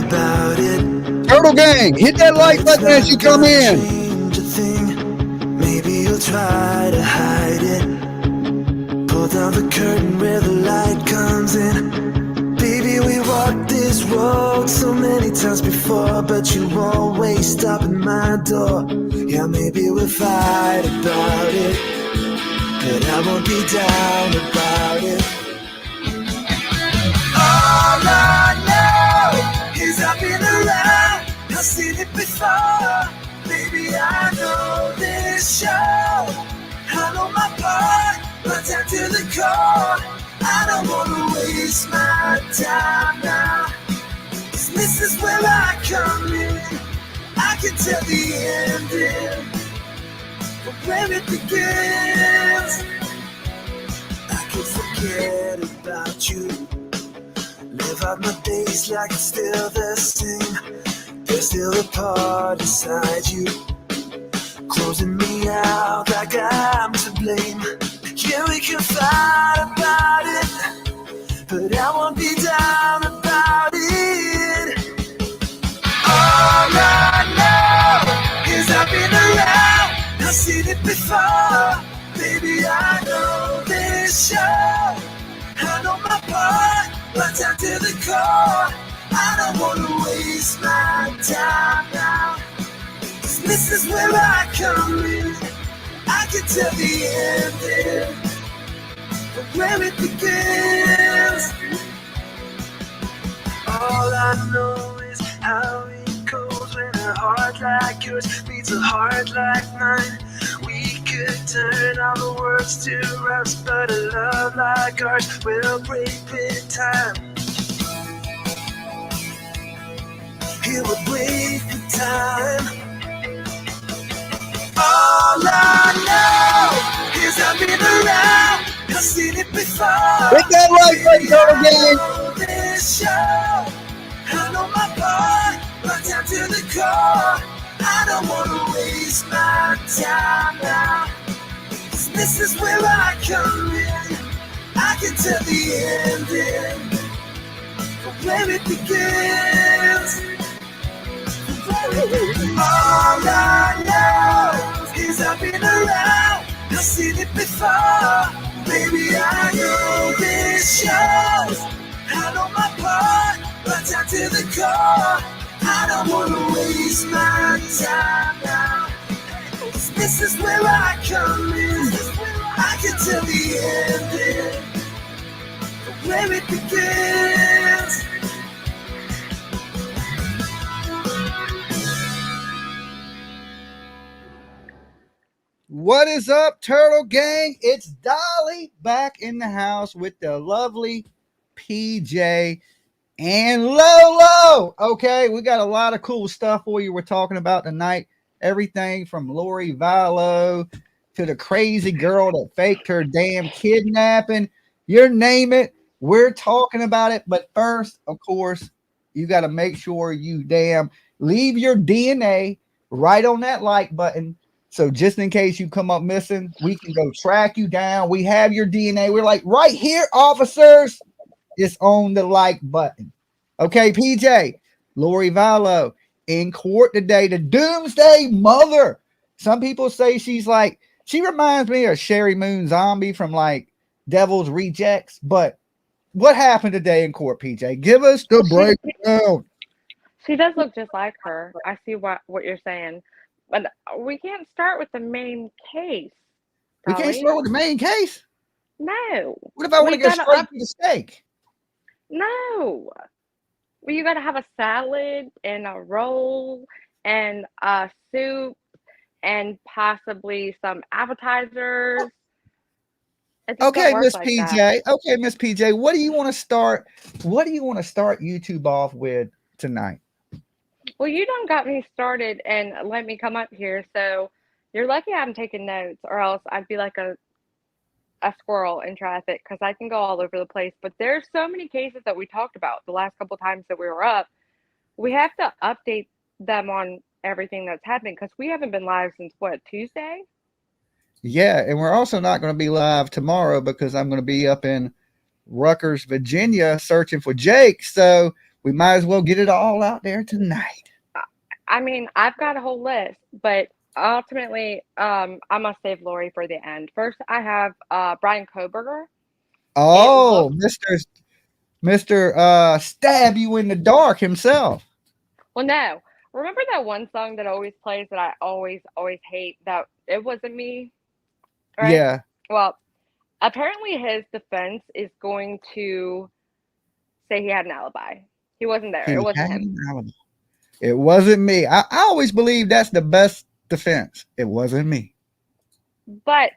about it. Turtle Gang, hit that like button as you come in. Maybe you'll try to hide it. Pull down the curtain where the light comes in. Baby, we walked this road so many times before, but you always stop at my door. Yeah, maybe we'll fight about it, but I won't be down about it. All I know is I've been around, I've seen it before. Baby, I know this show, I know my part, but down to the core. I don't wanna waste my time now, 'cause this is where I come in. I can tell the ending, but where it begins, I can forget about you. Live out my days like it's still the same. There's still a part inside you, closing me out like I'm to blame. Yeah, we can fight about it, but I won't be down about it. All I know is I've been around, I've seen it before. Baby, I know this show, I know my part, but down to the core. I don't wanna waste my time now, 'cause this is where I come in. I can tell the ending, but where it begins. All I know is how it goes when a heart like yours beats a heart like mine. We could turn all the words to rust, but a love like ours will break with time. It would break the time. All I know is I've been around, I've seen it before. Hit that like button, Turtle Gang. This show, I know my part, but down to the core. I don't wanna waste my time now, 'cause this is where I come in. I can tell the ending, but where it begins. All I know is I've been around, I've seen it before. Baby, I know this shows, I know my part, but down to the core. I don't wanna waste my time now, 'cause this is where I come in. I can tell the ending, but where it begins. What is up, Turtle Gang? It's Dolly back in the house with the lovely PJ and Lolo. Okay, we got a lot of cool stuff for you. We're talking about tonight. Everything from Lori Vallow to the crazy girl that faked her damn kidnapping. You name it, we're talking about it. But first, of course, you got to make sure you leave your DNA right on that like button. So just in case you come up missing, we can go track you down. We have your DNA. We're like, right here, officers. It's on the like button. Okay, PJ, Lori Vallow in court today. The Doomsday mother. Some people say she reminds me of Sherry Moon Zombie from like Devil's Rejects. But what happened today in court, PJ? Give us the breakdown. She does look just like her. I see what you're saying. But we can't start with the main case. We can't start with the main case? No. What if I want to get straight to the steak? No. Well, you got to have a salad and a roll and a soup and possibly some appetizers. Okay, Miss PJ. Okay, Miss PJ. What do you want to start? What do you want to start YouTube off with tonight? Well, you done got me started and let me come up here. So you're lucky I'm taking notes, or else I'd be like a squirrel in traffic, because I can go all over the place. But there's so many cases that we talked about the last couple times that we were up. We have to update them on everything that's happening, because we haven't been live since Tuesday? Yeah, and we're also not going to be live tomorrow because I'm going to be up in Rutgers, Virginia, searching for Jake. So We might as well get it all out there tonight. I mean, I've got a whole list, but ultimately, I must save Lori for the end. First, I have Bryan Kohberger. It Oh, looks Mister Stab You in the Dark himself. well. No, remember that one song that always plays that I always hate? That it wasn't me, right? Yeah, Well, apparently his defense is going to say he had an alibi. He wasn't there. It he wasn't had him. an alibi. It wasn't me. I always believe that's the best defense. It wasn't me. But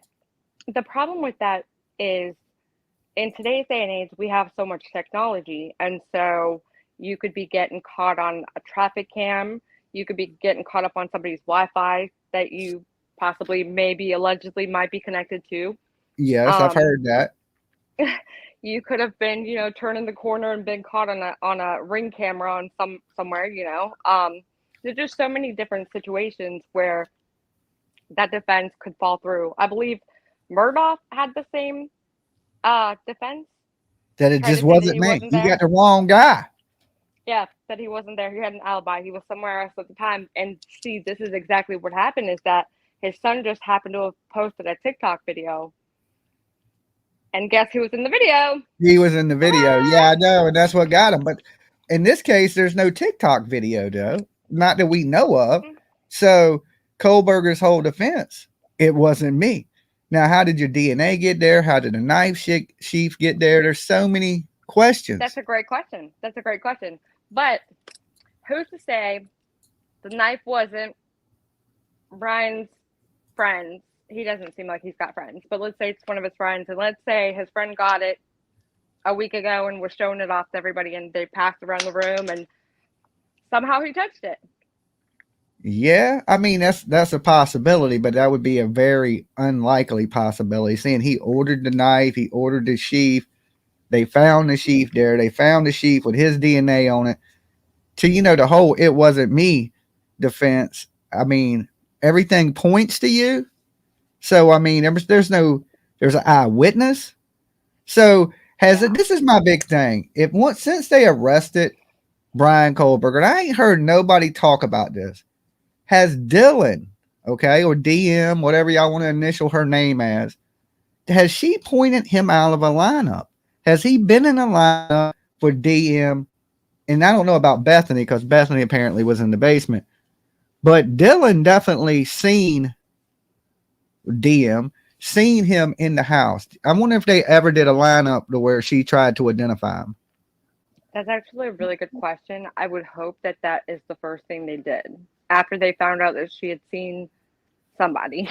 the problem with that is in today's day and age, we have so much technology. And so you could be getting caught on a traffic cam. You could be getting caught up on somebody's Wi Fi that you possibly, maybe, allegedly might be connected to. Yes, I've Um, heard that. you could have been, turning the corner and been caught on a ring camera on somewhere. There's just so many different situations where that defense could fall through. I believe Murdoch had the same defense. That it Tried just to say that wasn't he me. wasn't You got there. the wrong guy. Yeah, that he wasn't there. He had an alibi. He was somewhere else at the time. And see, this is exactly what happened is that his son just happened to have posted a TikTok video. And guess who was in the video? He was in the video. Yeah, Ah! I know, and that's what got him. But in this case, there's no TikTok video, though, not that we know of. So Kohlberger's whole defense, it wasn't me. Now, how did your DNA get there? How did the knife sheath get there? There's so many questions. That's a great question. That's a great question. But who's to say the knife wasn't Brian's friend's? He doesn't seem like he's got friends, but let's say it's one of his friends, and let's say his friend got it a week ago and was showing it off to everybody, and they passed around the room, and somehow he touched it. Yeah, I mean that's a possibility, but that would be a very unlikely possibility. Seeing he ordered the knife, he ordered the sheath, they found the sheath there, they found the sheath with his DNA on it. To the whole "it wasn't me" defense. I mean, everything points to you. So I mean, there's an eyewitness. So has Yeah. it? This is my big thing. If once since they arrested Bryan Kohberger, and I ain't heard nobody talk about this. Has Dylan, okay, or DM, whatever y'all want to initial her name as, has she pointed him out of a lineup? Has he been in a lineup for DM? And I don't know about Bethany because Bethany apparently was in the basement. But Dylan definitely seen DM, seen him in the house. I wonder if they ever did a lineup to where she tried to identify him. That's actually a really good question. I would hope that that is the first thing they did after they found out that she had seen somebody,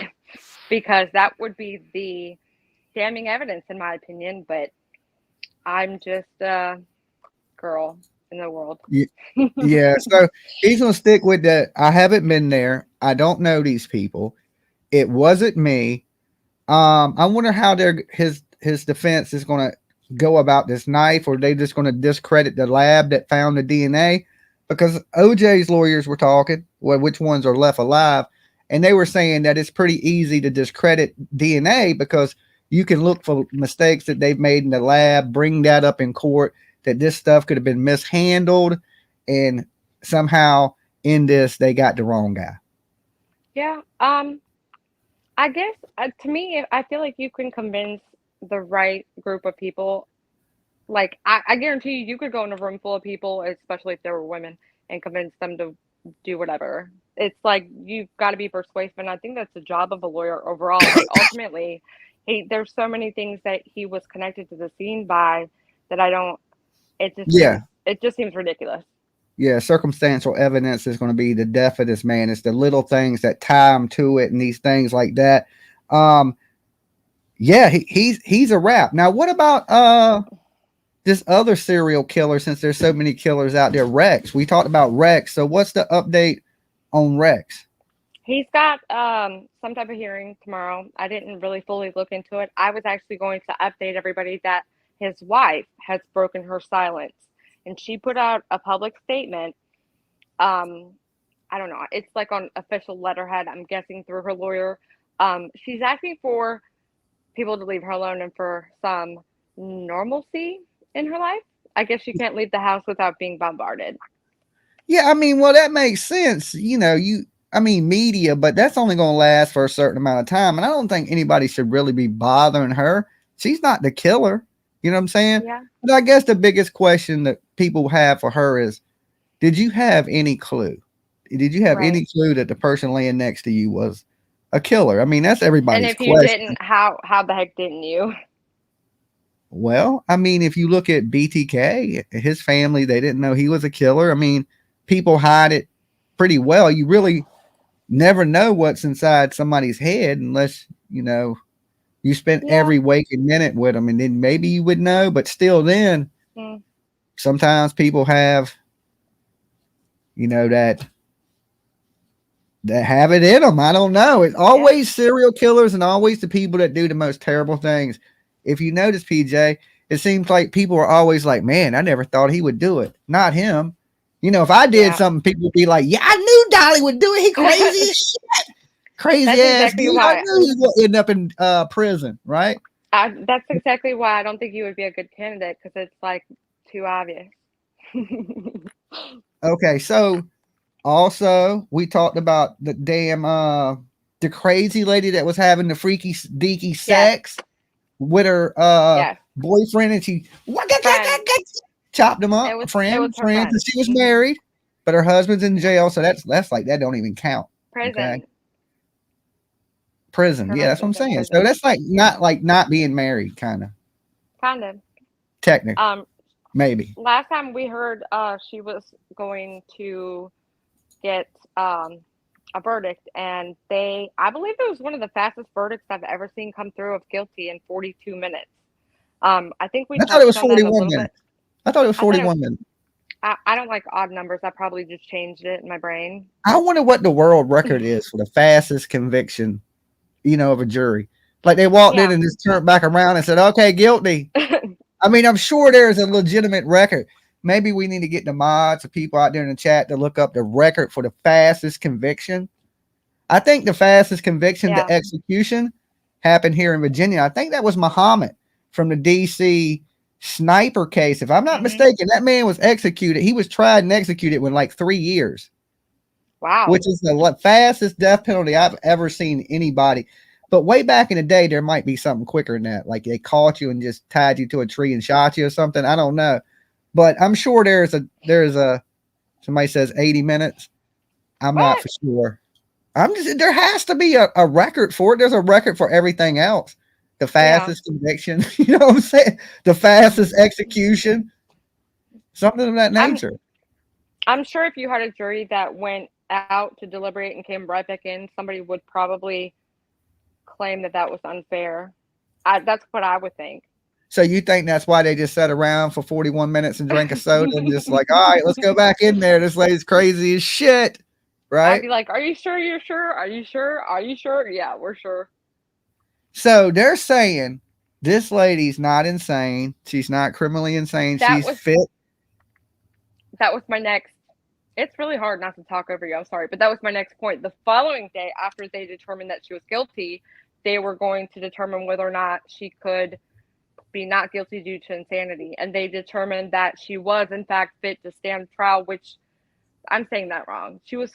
because that would be the damning evidence, in my opinion. But I'm just a girl in the world. Yeah, so he's gonna stick with that. I haven't been there. I don't know these people. It wasn't me. I wonder how his defense is gonna go about this knife, or they just gonna discredit the lab that found the DNA, because OJ's lawyers were talking, well, which ones are left alive, and they were saying that it's pretty easy to discredit DNA because you can look for mistakes that they've made in the lab, bring that up in court, that this stuff could have been mishandled, and somehow in this they got the wrong guy. Yeah. I guess to me, I feel like you can convince the right group of people. Like I guarantee you, you could go in a room full of people, especially if there were women, and convince them to do whatever. It's like you've got to be persuasive, and I think that's the job of a lawyer overall. But ultimately, there's so many things that he was connected to the scene by that I don't. Yeah, It just seems ridiculous. yeah, circumstantial evidence is going to be the death of this man. It's the little things that tie him to it, and these things like that. Um, yeah, he's a wrap. Now, what about this other serial killer? Since there's so many killers out there, Rex. We talked about Rex. So, what's the update on Rex? He's got some type of hearing tomorrow. I didn't really fully look into it. I was actually going to update everybody that his wife has broken her silence, and she put out a public statement. Um, I don't know. It's like on official letterhead. I'm guessing through her lawyer. She's asking for people to leave her alone and for some normalcy in her life. I guess you can't leave the house without being bombarded. Yeah, I mean, well, that makes sense. I mean, media, but that's only going to last for a certain amount of time. And I don't think anybody should really be bothering her. She's not the killer. You know what I'm saying? Yeah. But I guess the biggest question that people have for her is, did you have any clue? Did you have any clue that the person laying next to you was a killer? I mean, that's everybody's And if question. you didn't, how the heck didn't you? Well, I mean, if you look at BTK, his family, they didn't know he was a killer. I mean, people hide it pretty well. You really never know what's inside somebody's head unless, you spent every waking minute with them, and then maybe you would know, but still then sometimes people have, that have it in them. I don't know. It's always serial killers and always the people that do the most terrible things. If you notice, PJ, it seems like people are always like, man, I never thought he would do it. Not him. If I did something, people would be like, yeah, I knew Dolly would do it. He crazy as shit. Crazy That's ass exactly dude. why. I knew he would end up in prison, right? That's exactly why I don't think you would be a good candidate, because it's like too obvious. Okay, so also we talked about the damn the crazy lady that was having the freaky deaky sex with her boyfriend, and she chopped him up. Friend, and she was married, but her husband's in jail, so that's like that don't even count. Prison. Yeah, that's what I'm saying. So that's like not being married, kind of. Technically. Maybe. Last time we heard she was going to get a verdict, and I believe it was one of the fastest verdicts I've ever seen come through of guilty in 42 minutes. I think I thought it was 41 minutes. I thought it was 41 minutes. I don't like odd numbers. I probably just changed it in my brain. I wonder what the world record is for the fastest conviction, of a jury. Like they walked in and just turned back around and said, okay, guilty. I mean, I'm sure there's a legitimate record. Maybe we need to get the mods or people out there in the chat to look up the record for the fastest conviction. I think the fastest conviction to execution happened here in Virginia. I think that was Muhammad from the DC sniper case. If I'm not mistaken, that man was executed. He was tried and executed in like 3 years. Wow. Which is the fastest death penalty I've ever seen anybody. But way back in the day, there might be something quicker than that. Like they caught you and just tied you to a tree and shot you or something. I don't know. But I'm sure there's a somebody says 80 minutes. I'm not for sure. There has to be a record for it. There's a record for everything else. The fastest conviction, you know what I'm saying? The fastest execution, something of that nature. I'm sure if you had a jury that went out to deliberate and came right back in, somebody would probably claim that was unfair. That's what I would think. So you think that's why they just sat around for 41 minutes and drank a soda and just like, all right, let's go back in there. This lady's crazy as shit, right? I'd be like, are you sure you're sure? Are you sure? Are you sure? Yeah, we're sure. So they're saying this lady's not insane. She's not criminally insane. She's fit. That was my next. It's really hard not to talk over you. I'm sorry, but that was my next point. The following day, after they determined that she was guilty, they were going to determine whether or not she could be not guilty due to insanity. And they determined that she was, in fact, fit to stand trial, which I'm saying that wrong. She was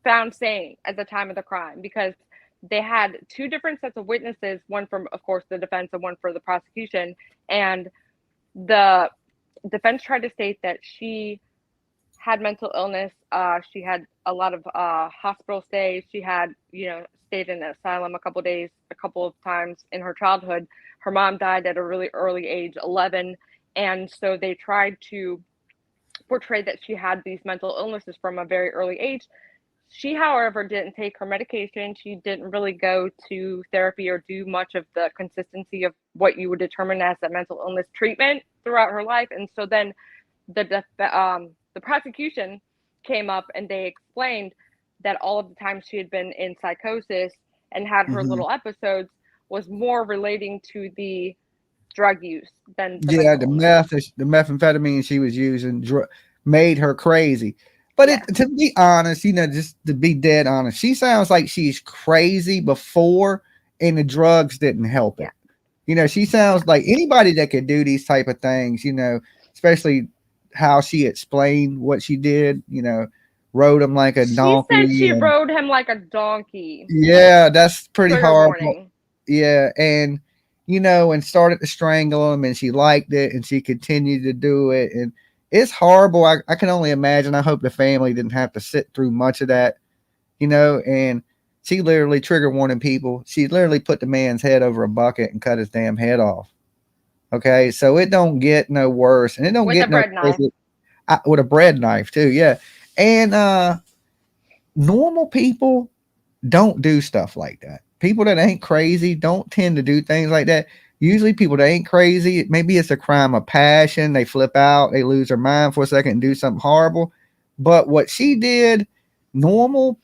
found sane at the time of the crime because they had two different sets of witnesses, one from, of course, the defense and one for the prosecution. And the defense tried to state that she had mental illness. She had a lot of hospital stays. She had, stayed in an asylum a couple of times in her childhood. Her mom died at a really early age, 11. And so they tried to portray that she had these mental illnesses from a very early age. She, however, didn't take her medication. She didn't really go to therapy or do much of the consistency of what you would determine as a mental illness treatment throughout her life. And so then the prosecution came up and they explained that all of the time she had been in psychosis and had her little episodes was more relating to the drug use than the methamphetamine she was using made her crazy. But to be honest, just to be dead honest, she sounds like she's crazy before and the drugs didn't help it. She sounds like anybody that could do these type of things, especially especially how she explained what she did. Rode him like a She said donkey, she and rode him like a donkey. yeah, that's pretty Trigger horrible. warning. Yeah, and and started to strangle him, and she liked it, and she continued to do it, and it's horrible. I can only imagine. I hope the family didn't have to sit through much of that, and she literally trigger warning people. She literally put the man's head over a bucket and cut his damn head off. Okay, so it don't get no worse, and it don't With a get no bread knife. crazy. With a bread knife too, yeah. And normal people don't do stuff like that. People that ain't crazy don't tend to do things like that. Usually, people that ain't crazy, maybe it's a crime of passion. They flip out, they lose their mind for a second and do something horrible. But what she did, normal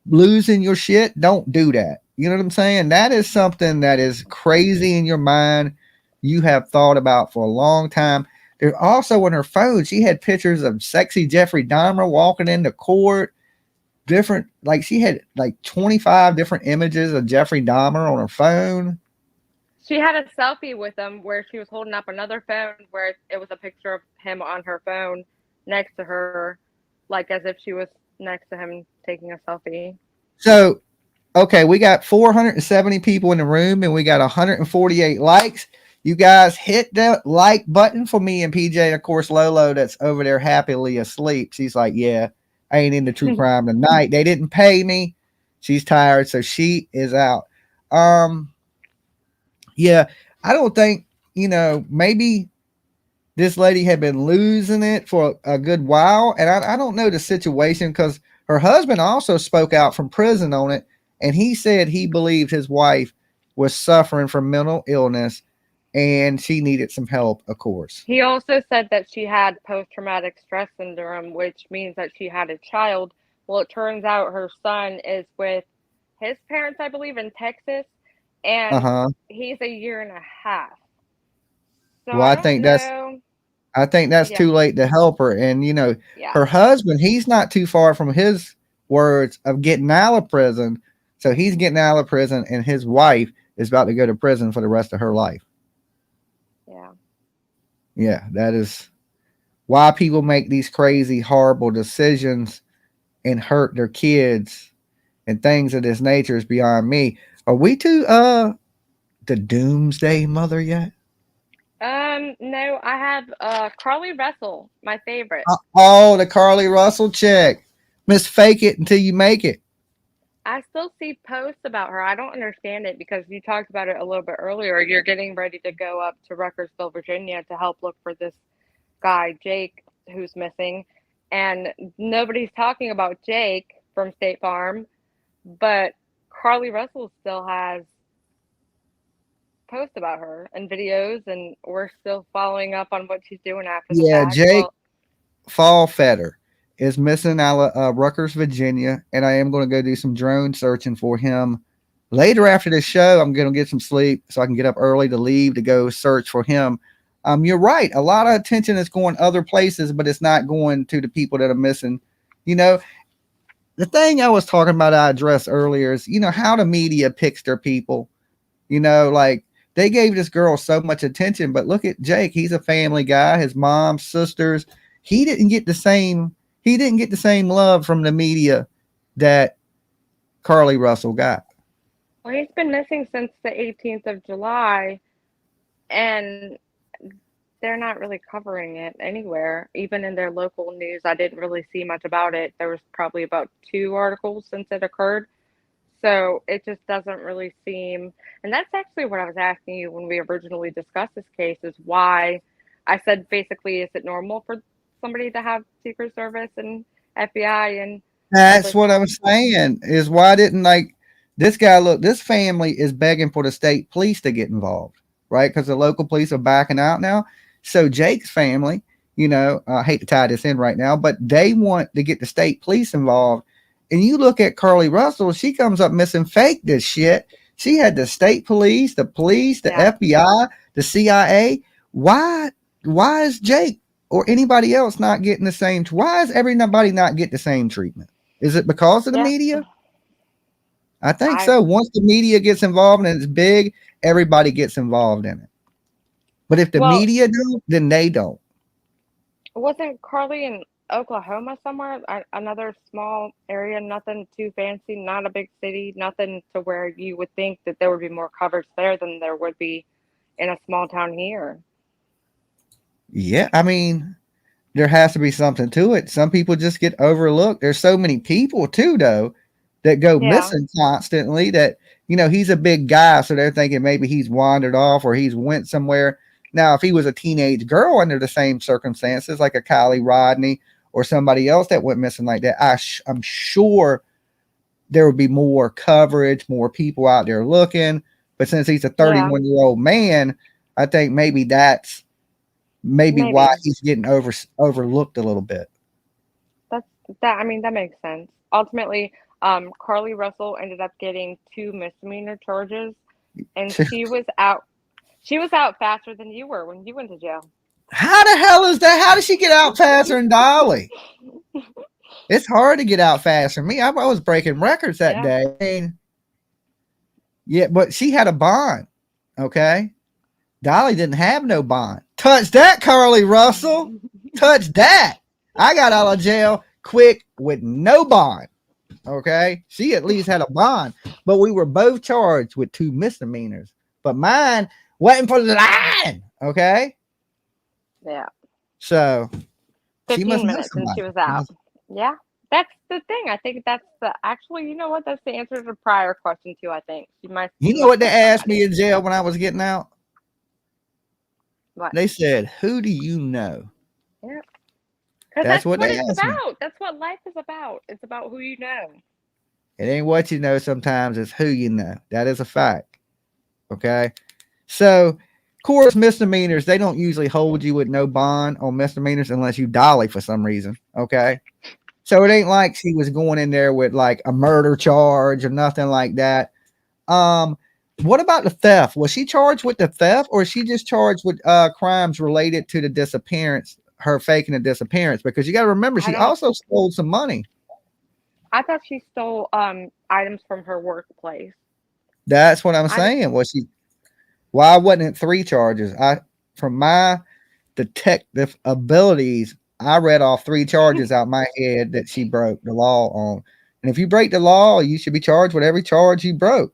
losing your shit, don't do that. You know what I'm saying? That is something that is crazy in your mind. You have thought about for a long time. There's also on her phone, she had pictures of sexy Jeffrey Dahmer walking into court. Different, like she had like 25 different images of Jeffrey Dahmer on her phone. She had a selfie with him where she was holding up another phone where it was a picture of him on her phone next to her, like as if she was next to him taking a selfie. So, okay, we got 470 people in the room and we got 148 likes. You guys hit that like button for me and PJ. And of course, Lolo, that's over there happily asleep. She's like, yeah, I ain't into true crime tonight. They didn't pay me. She's tired, so she is out. Yeah, I don't think, maybe this lady had been losing it for a good while. And I don't know the situation because her husband also spoke out from prison on it. And he said he believed his wife was suffering from mental illness and she needed some help, of course. He also said that she had post-traumatic stress syndrome, which means that she had a child. Well, it turns out her son is with his parents, I believe, in Texas, and Uh-huh. he's a year and a half. So Well, I don't know. I think that's Yeah, too late to help her. And yeah, her husband, he's not too far from his words of getting out of prison. So he's getting out of prison, and his wife is about to go to prison for the rest of her life. yeah. Yeah, that is why people make these crazy, horrible decisions and hurt their kids and things of this nature is beyond me. Are we to the Doomsday Mother yet? No, I have Carlee Russell, my favorite. Oh, the Carlee Russell chick. Miss Fake It Until You Make It. I still see posts about her. I don't understand it because you talked about it a little bit earlier. You're getting ready to go up to Ruckersville, Virginia to help look for this guy, Jake, who's missing. And nobody's talking about Jake from State Farm, but Carlee Russell still has posts about her and videos, and we're still following up on what she's doing after the Yeah, fact. Jake Well, Fallfetter is missing out of Rutgers, Virginia, and I am going to go do some drone searching for him later after the show. I'm going to get some sleep so I can get up early to leave to go search for him. You're right. A lot of attention is going other places, but it's not going to the people that are missing. You know, the thing I was talking about, I addressed earlier is, how the media picks their people. Like they gave this girl so much attention, but look at Jake. He's a family guy. His mom, sisters. He didn't get the same. He didn't get the same love from the media that Carlee Russell got. well, he's been missing since the 18th of July, and they're not really covering it anywhere. Even in their local news, I didn't really see much about it. There was probably about 2 articles since it occurred. So it just doesn't really seem, and that's actually what I was asking you when we originally discussed this case is why I said basically, is it normal for somebody to have Secret Service and FBI and all That's this? what I'm saying. Is why didn't like this guy look? This family is begging for the state police to get involved, right? Because the local police are backing out now. So Jake's family, I hate to tie this in right now, but they want to get the state police involved. And you look at Carlee Russell, she comes up missing fake this shit. She had the state police, the Yeah. FBI, the CIA. Why is Jake or anybody else not getting the same? Why is everybody not get the same treatment? Is it because of the Yeah. media? I think I so. Once the media gets involved and it's big, everybody gets involved in it. But if the well, media do, then they don't. Wasn't Carlee in Oklahoma somewhere? Another small area, nothing too fancy, not a big city, nothing to where you would think that there would be more coverage there than there would be in a small town here. Yeah, I mean, there has to be something to it. Some people just get overlooked. There's so many people too, though, that go Yeah, missing constantly. That he's a big guy, so they're thinking maybe he's wandered off or he's went somewhere. Now, if he was a teenage girl under the same circumstances, like a Kylie Rodney or somebody else that went missing like that, I'm sure there would be more coverage, more people out there looking. But since he's a yeah, 31-year-old man, I think maybe that's maybe why maybe. he's getting overlooked a little bit. That's that. I mean, that makes sense. Ultimately, Carlee Russell ended up getting two misdemeanor charges, and she was out. She was out faster than you were when you went to jail. How the hell is that? How did she get out faster than Dolly? It's hard to get out faster than me. I was breaking records that Yeah. day. I mean, yeah, but she had a bond. Okay. Dolly didn't have no bond. Touch that, Carlee Russell. Touch that. I got out of jail quick with no bond. Okay. She at least had a bond, but we were both charged with two misdemeanors. But mine wasn't for the line. Okay. Yeah. So she must 15 know minutes and somebody. she was out. Yeah. That's the thing. I think that's the actually, you know what? That's the answer to the prior question too, I think. You She know must what they know asked somebody. me in jail when I was getting out? What? They said, "Who do you know?" Yeah. Because That's that's what what they it's asked me. about. That's what life is about. It's about who you know. It ain't what you know sometimes, it's who you know. That is a fact. Okay. So, of course, misdemeanors, they don't usually hold you with no bond on misdemeanors unless you dolly for some reason. Okay. So it ain't like she was going in there with like a murder charge or nothing like that. Um, what about the theft? Was she charged with the theft or is she just charged with crimes related to the disappearance, her faking the disappearance? Because you got to remember, I she don't also stole some money. I thought she stole items from her workplace. That's what I'm I saying. Was she Why wasn't it three charges? From my detective abilities, I read off three charges out my head that she broke the law on. And if you break the law, you should be charged with every charge you broke.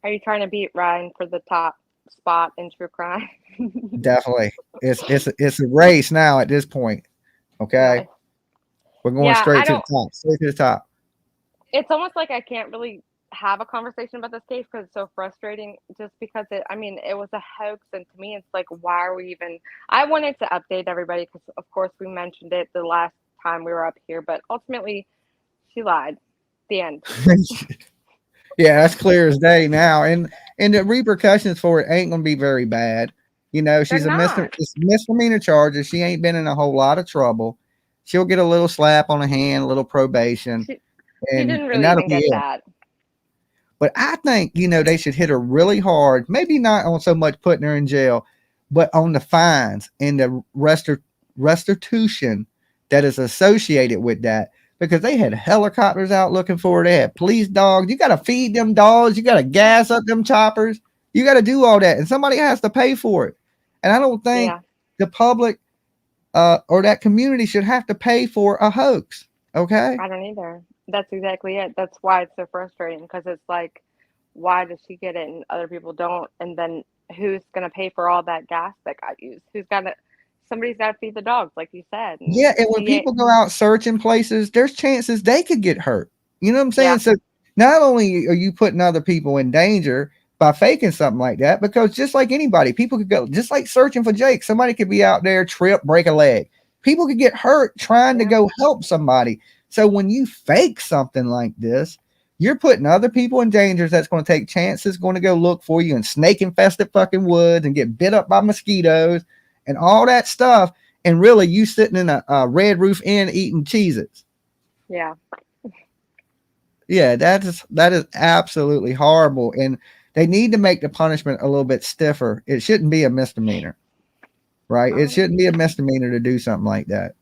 Are you trying to beat Ryan for the top spot in true crime? Definitely. It's a race now at this point. Okay. Nice. We're going Yeah, I straight to the don't top. Straight to the top. it's almost like I can't really have a conversation about this case because it's so frustrating just because I mean, it was a hoax. And to me, it's like, why are we even, I wanted to update everybody because, of course, we mentioned it the last time we were up here, but ultimately, she lied. The end. Yeah, that's clear as day now. And the repercussions for it ain't gonna be very bad. They're She's not. it's misdemeanor charges. She ain't been in a whole lot of trouble. She'll get a little slap on the hand, a little probation, She, she and didn't and really that'll even be get it. that. But I think, they should hit her really hard, maybe not on so much putting her in jail, but on the fines and the restitution that is associated with that. Because they had helicopters out looking for her. They had police dogs. You got to feed them dogs. You got to gas up them choppers. You got to do all that. And somebody has to pay for it. And I don't think Yeah, the public or that community should have to pay for a hoax. Okay. I don't either. That's exactly it. That's why it's so frustrating because it's like, why does she get it and other people don't? And then who's going to pay for all that gas that got used? Somebody's got to feed the dogs, like you said. And Yeah, and when she ain't, people go out searching places, there's chances they could get hurt. You know what I'm yeah, saying? So not only are you putting other people in danger by faking something like that, because just like anybody, people could go just like searching for Jake. Somebody could be out there, trip, break a leg. People could get hurt trying to yeah, go help somebody. So when you fake something like this, you're putting other people in dangers that's going to take chances, going to go look for you in snake infested fucking woods and get bit up by mosquitoes and all that stuff, and really you sitting in a Red Roof Inn eating Cheez-Its. yeah. Yeah, that is absolutely horrible. And they need to make the punishment a little bit stiffer. It shouldn't be a misdemeanor, right? It Um, shouldn't be a misdemeanor to do something like that.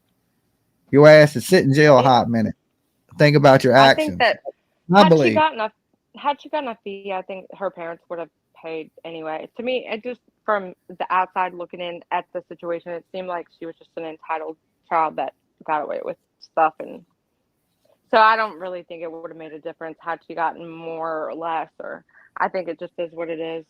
Your ass to sit in jail a yeah. hot minute. Think about your I think actions. that I had believe. she gotten a fee, I think her parents would have paid anyway. To me, it just from the outside looking in at the situation, it seemed like she was just an entitled child that got away with stuff. And so I don't really think it would have made a difference had she gotten more or less, or I think it just is what it is,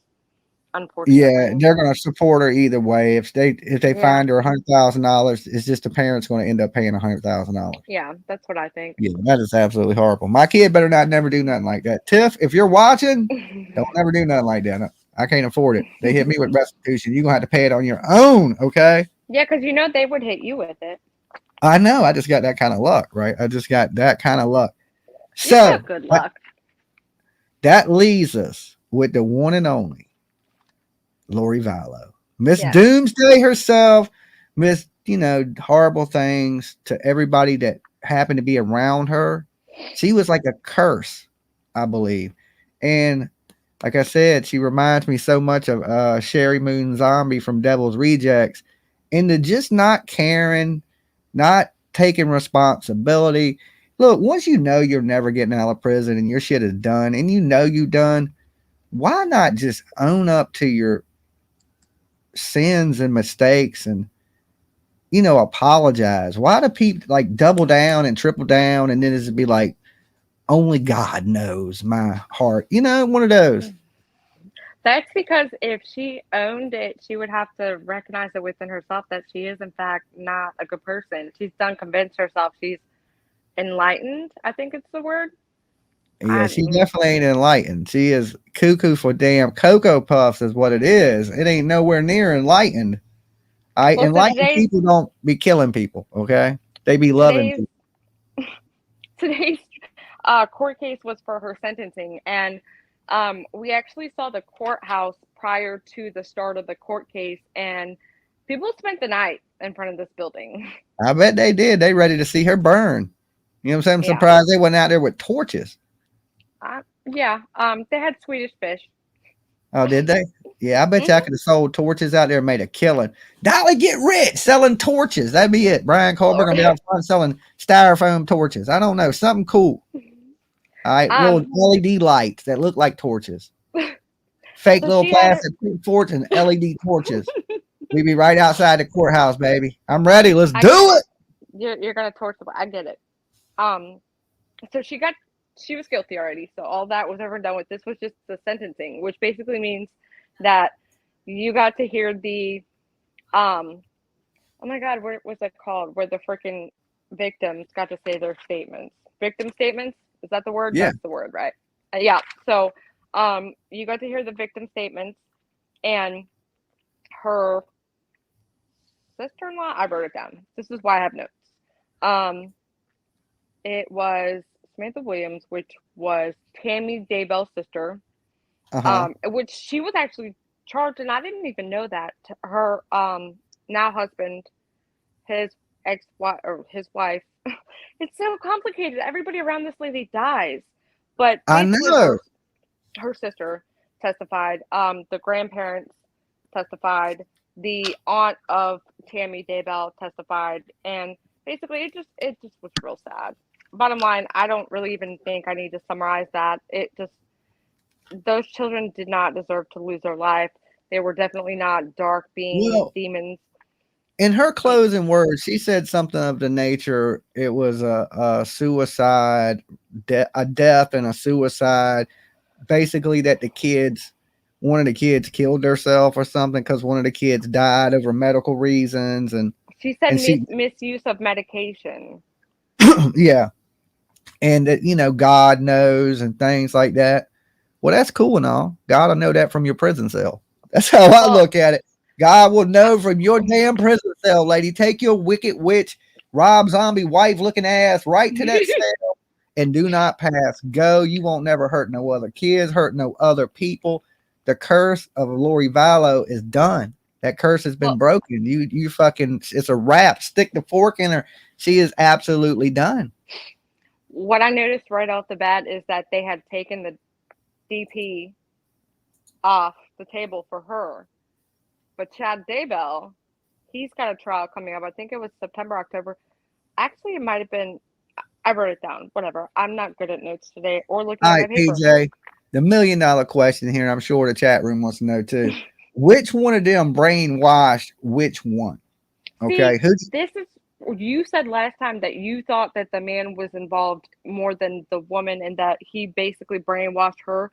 Yeah, unfortunately. they're going to support her either way. If they Yeah. find her $100,000, it's just the parents going to end up paying $100,000. Yeah, that's what I think. Yeah, that is absolutely horrible. My kid better not never do nothing like that. Tiff, if you're watching, don't never do nothing like that. I can't afford it. They hit me with restitution. You're going to have to pay it on your own, okay? Yeah, because they would hit you with it. I know. I just got that kind of luck, right? I just got that kind of luck. You So got good luck. that leaves us with the one and only Lori Vallow. Miss Yes. Doomsday herself, Miss, horrible things to everybody that happened to be around her. She was like a curse, I believe. And like I said, she reminds me so much of Sherry Moon Zombie from Devil's Rejects. Into just not caring, not taking responsibility. Look, once you know you're never getting out of prison and your shit is done and you done, why not just own up to your sins and mistakes and apologize? Why do people like double down and triple down and then it'd be like only God knows my heart, one of those. That's because if she owned it, she would have to recognize it within herself that she is, in fact, not a good person. She's done convinced herself she's enlightened, I think it's the word. Yeah, she definitely ain't enlightened. She is cuckoo for damn Cocoa Puffs is what it is. It ain't nowhere near enlightened. Well, Enlightened people don't be killing people, okay? They be loving people. Today's court case was for her sentencing, and we actually saw the courthouse prior to the start of the court case, and people spent the night in front of this building. I bet they did. They ready to see her burn. You know what I'm saying? I'm Yeah. surprised they went out there with torches. Yeah. They had Swedish fish. Oh, did they? Yeah, I bet you I could have sold torches out there and made a killing. Dolly, get rich selling torches. That'd be it. Bryan Kohberger gonna be out front selling styrofoam torches. I don't know, something cool. All right, little LED lights that look like torches. Fake little plastic forts and LED torches. We be right outside the courthouse, baby. I'm ready. Let's do it. You're gonna torch the. I get it. So she was guilty already. So all that was ever done with. This was just the sentencing, which basically means that you got to hear the, oh my God, what was it called? Where the freaking victims got to say their statements. Victim statements. Is that the word? Yeah. That's the word, right? Yeah. So, you got to hear the victim statements, and her sister-in-law. I wrote it down. This is why I have notes. It was Samantha Williams, which was Tammy Daybell's sister, which she was actually charged, and I didn't even know that. Her now husband, his ex-wife or his wife. It's so complicated. Everybody around this lady dies, but I know her sister testified. The grandparents testified. The aunt of Tammy Daybell testified, and basically it just was real sad. Bottom line, I don't really even think I need to summarize that. Those children did not deserve to lose their life. They were definitely not dark beings, demons. In her closing words, she said something of the nature, it was a suicide, a death and a suicide. Basically that one of the kids killed herself or something because one of the kids died over medical reasons. And she said misuse of medication. Yeah. And that, God knows and things like that. Well, that's cool and all. God will know that from your prison cell. That's how I look at it. God will know from your damn prison cell, lady. Take your wicked witch, Rob Zombie wife looking ass right to that cell and do not pass. Go. You won't never hurt no other kids, hurt no other people. The curse of Lori Vallow is done. That curse has been broken. You fucking, it's a wrap. Stick the fork in her. She is absolutely done. What I noticed right off the bat is that they had taken the DP off the table for her. But Chad Daybell, he's got a trial coming up. I think it was September, October. Actually, it might have been. I wrote it down. Whatever. I'm not good at notes today or looking at my paper. PJ, the $1 million question here, and I'm sure the chat room wants to know too. which one of them brainwashed which one? See, Okay, who? this is you said last time that you thought that the man was involved more than the woman and that he basically brainwashed her.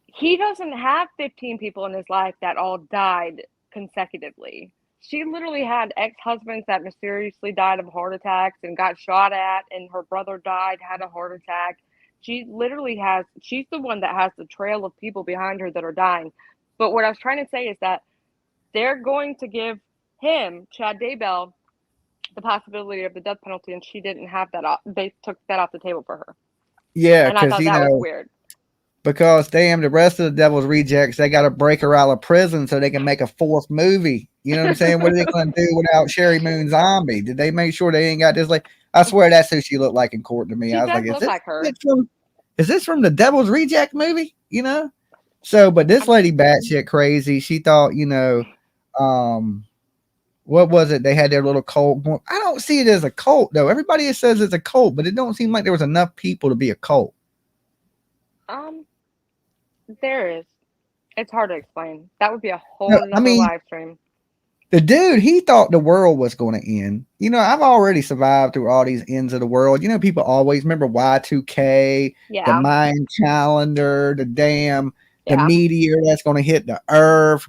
He doesn't have 15 people in his life that all died consecutively. She literally had ex-husbands that mysteriously died of heart attacks and got shot at, and her brother died, had a heart attack. She literally has, she's the one that has the trail of people behind her that are dying. But what I was trying to say is that they're going to give him, Chad Daybell, the possibility of the death penalty, and she didn't have that. They took that off the table for her, Yeah, and I because thought that was weird. because damn, the rest of the Devil's Rejects, they got to break her out of prison so they can make a fourth movie. You know what I'm saying? What are they going to do without Sherry Moon Zombie? Did they make sure they ain't got this? Like, I swear that's who she looked like in court to me. She I was does like, look like her. is this from the Devil's Reject movie? You know? So, but this lady batshit crazy. She thought, what was it? They had their little cult. I don't see it as a cult though. Everybody says it's a cult, but it don't seem like there was enough people to be a cult. There is. It's hard to explain. That would be a whole nother live stream. The dude, he thought the world was going to end. I've already survived through all these ends of the world. People always remember Y2K, the Mayan calendar, the meteor that's going to hit the earth,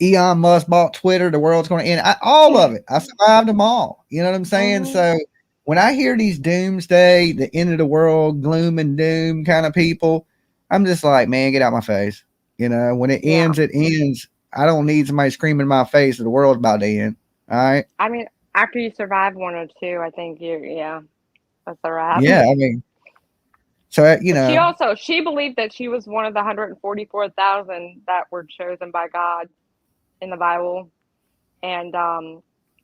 Elon Musk bought Twitter, the world's going to end. All of it. I survived them all. You know what I'm saying? So when I hear these doomsday, the end of the world, gloom and doom kind of people, I'm just like, man, get out my face. When it ends, it ends. I don't need somebody screaming in my face that the world's about to end. All right. I mean, after you survive one or two, I think that's a wrap. Yeah, I mean, so she believed that she was one of the 144,000 that were chosen by God in the Bible, and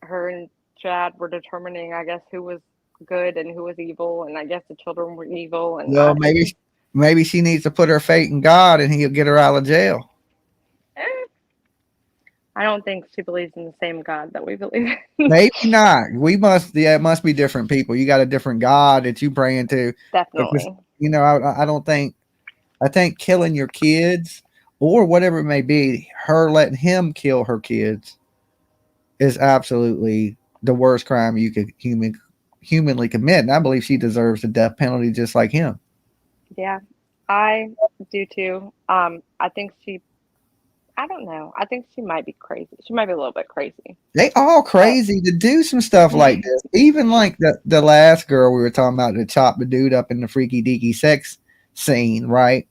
her and Chad were determining, I guess, who was good and who was evil, and I guess the children were evil. And well, maybe she needs to put her faith in God, and He'll get her out of jail. I don't think she believes in the same God that we believe in. Maybe not. It must be different people. You got a different God that you pray into. Definitely. Because, I don't think, I think killing your kids or whatever it may be, her letting him kill her kids is absolutely the worst crime you could humanly commit. And I believe she deserves the death penalty just like him. Yeah, I do too. I don't know. I think she might be crazy. She might be a little bit crazy. They all crazy to do some stuff like this. Even like the last girl we were talking about that chopped the dude up in the freaky deaky sex scene, right?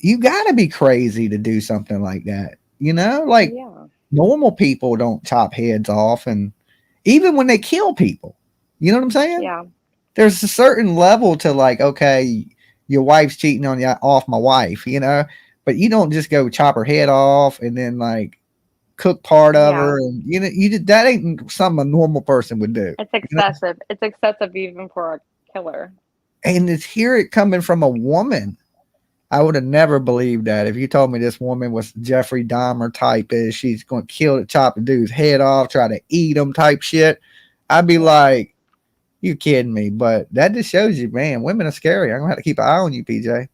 You gotta be crazy to do something like that. Normal people don't chop heads off, and even when they kill people, you know what I'm saying? Yeah. There's a certain level to like, okay, your wife's cheating on you, off my wife, but you don't just go chop her head off and then like cook part of her, and that ain't something a normal person would do. It's excessive. It's excessive even for a killer. And to hear it coming from a woman, I would have never believed that. If you told me this woman was Jeffrey Dahmer type, she's going to chop a dude's head off, try to eat him type shit, I'd be like, you kidding me? But that just shows you, man, women are scary. I'm going to have to keep an eye on you, PJ.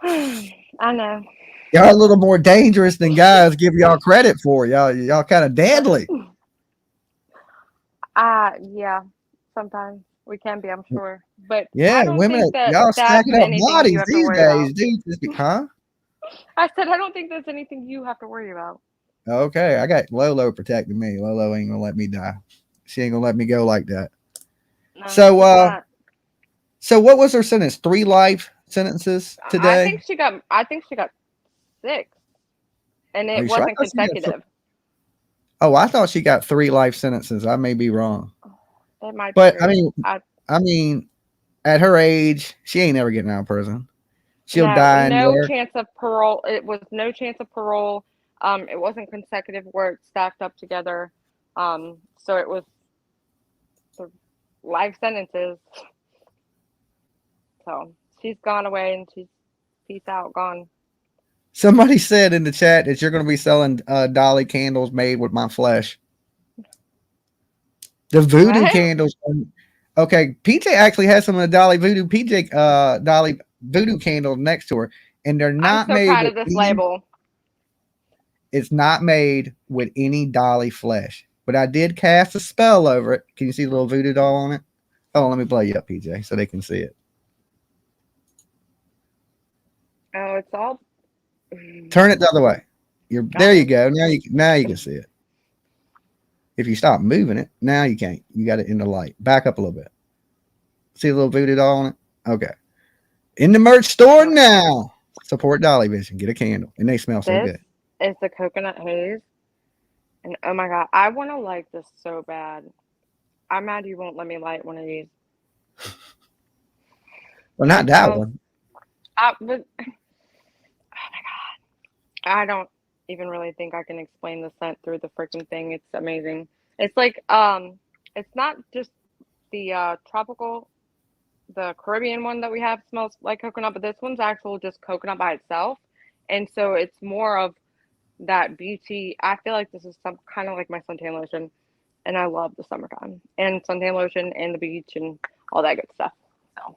I know. Y'all a little more dangerous than guys give y'all credit for. Y'all kind of deadly. Yeah, sometimes we can be, I'm sure. But yeah, women, y'all stacking up bodies these days, dude. Huh? I said, I don't think there's anything you have to worry about. Okay, I got Lolo protecting me. Lolo ain't gonna let me die. She ain't gonna let me go like that. No, so what was her sentence? 3 life sentences today? I think she got 6, and it wasn't consecutive. Oh, I thought she got 3 life sentences. I may be wrong. That might but be I mean, at her age, she ain't ever getting out of prison. She'll die. No chance of parole. It was no chance of parole. It wasn't consecutive where it stacked up together. So it was the life sentences. So she's gone away and she's peace out, gone. Somebody said in the chat that you're going to be selling Dolly candles made with my flesh. The voodoo candles. Okay, PJ actually has some of the Dolly Voodoo PJ Dolly Voodoo candles next to her, and they're I'm not so made proud with of this any. label. It's not made with any Dolly flesh, but I did cast a spell over it. Can you see the little voodoo doll on it? Oh, let me play you up, PJ, so they can see it. Oh, it's all. Turn it the other way. You're there. You Oh, go. Now you can see it. If you stop moving it, now you can't. You got it in the light. Back up a little bit. See a little voodoo doll on it? Okay. In the merch store oh. now. Support Dolly Vision. Get a candle. And they smell so This good. is the coconut haze, and oh my god, I want to light this so bad. I'm mad you won't let me light one of these. Well, not It that smells. one. But I don't even really think I can explain the scent through the freaking thing. It's amazing. It's like it's not just the tropical, the Caribbean one that we have smells like coconut, but this one's actual just coconut by itself, and so it's more of that beauty. I feel like this is some kind of like my suntan lotion, and I love the summertime and suntan lotion and the beach and all that good stuff. So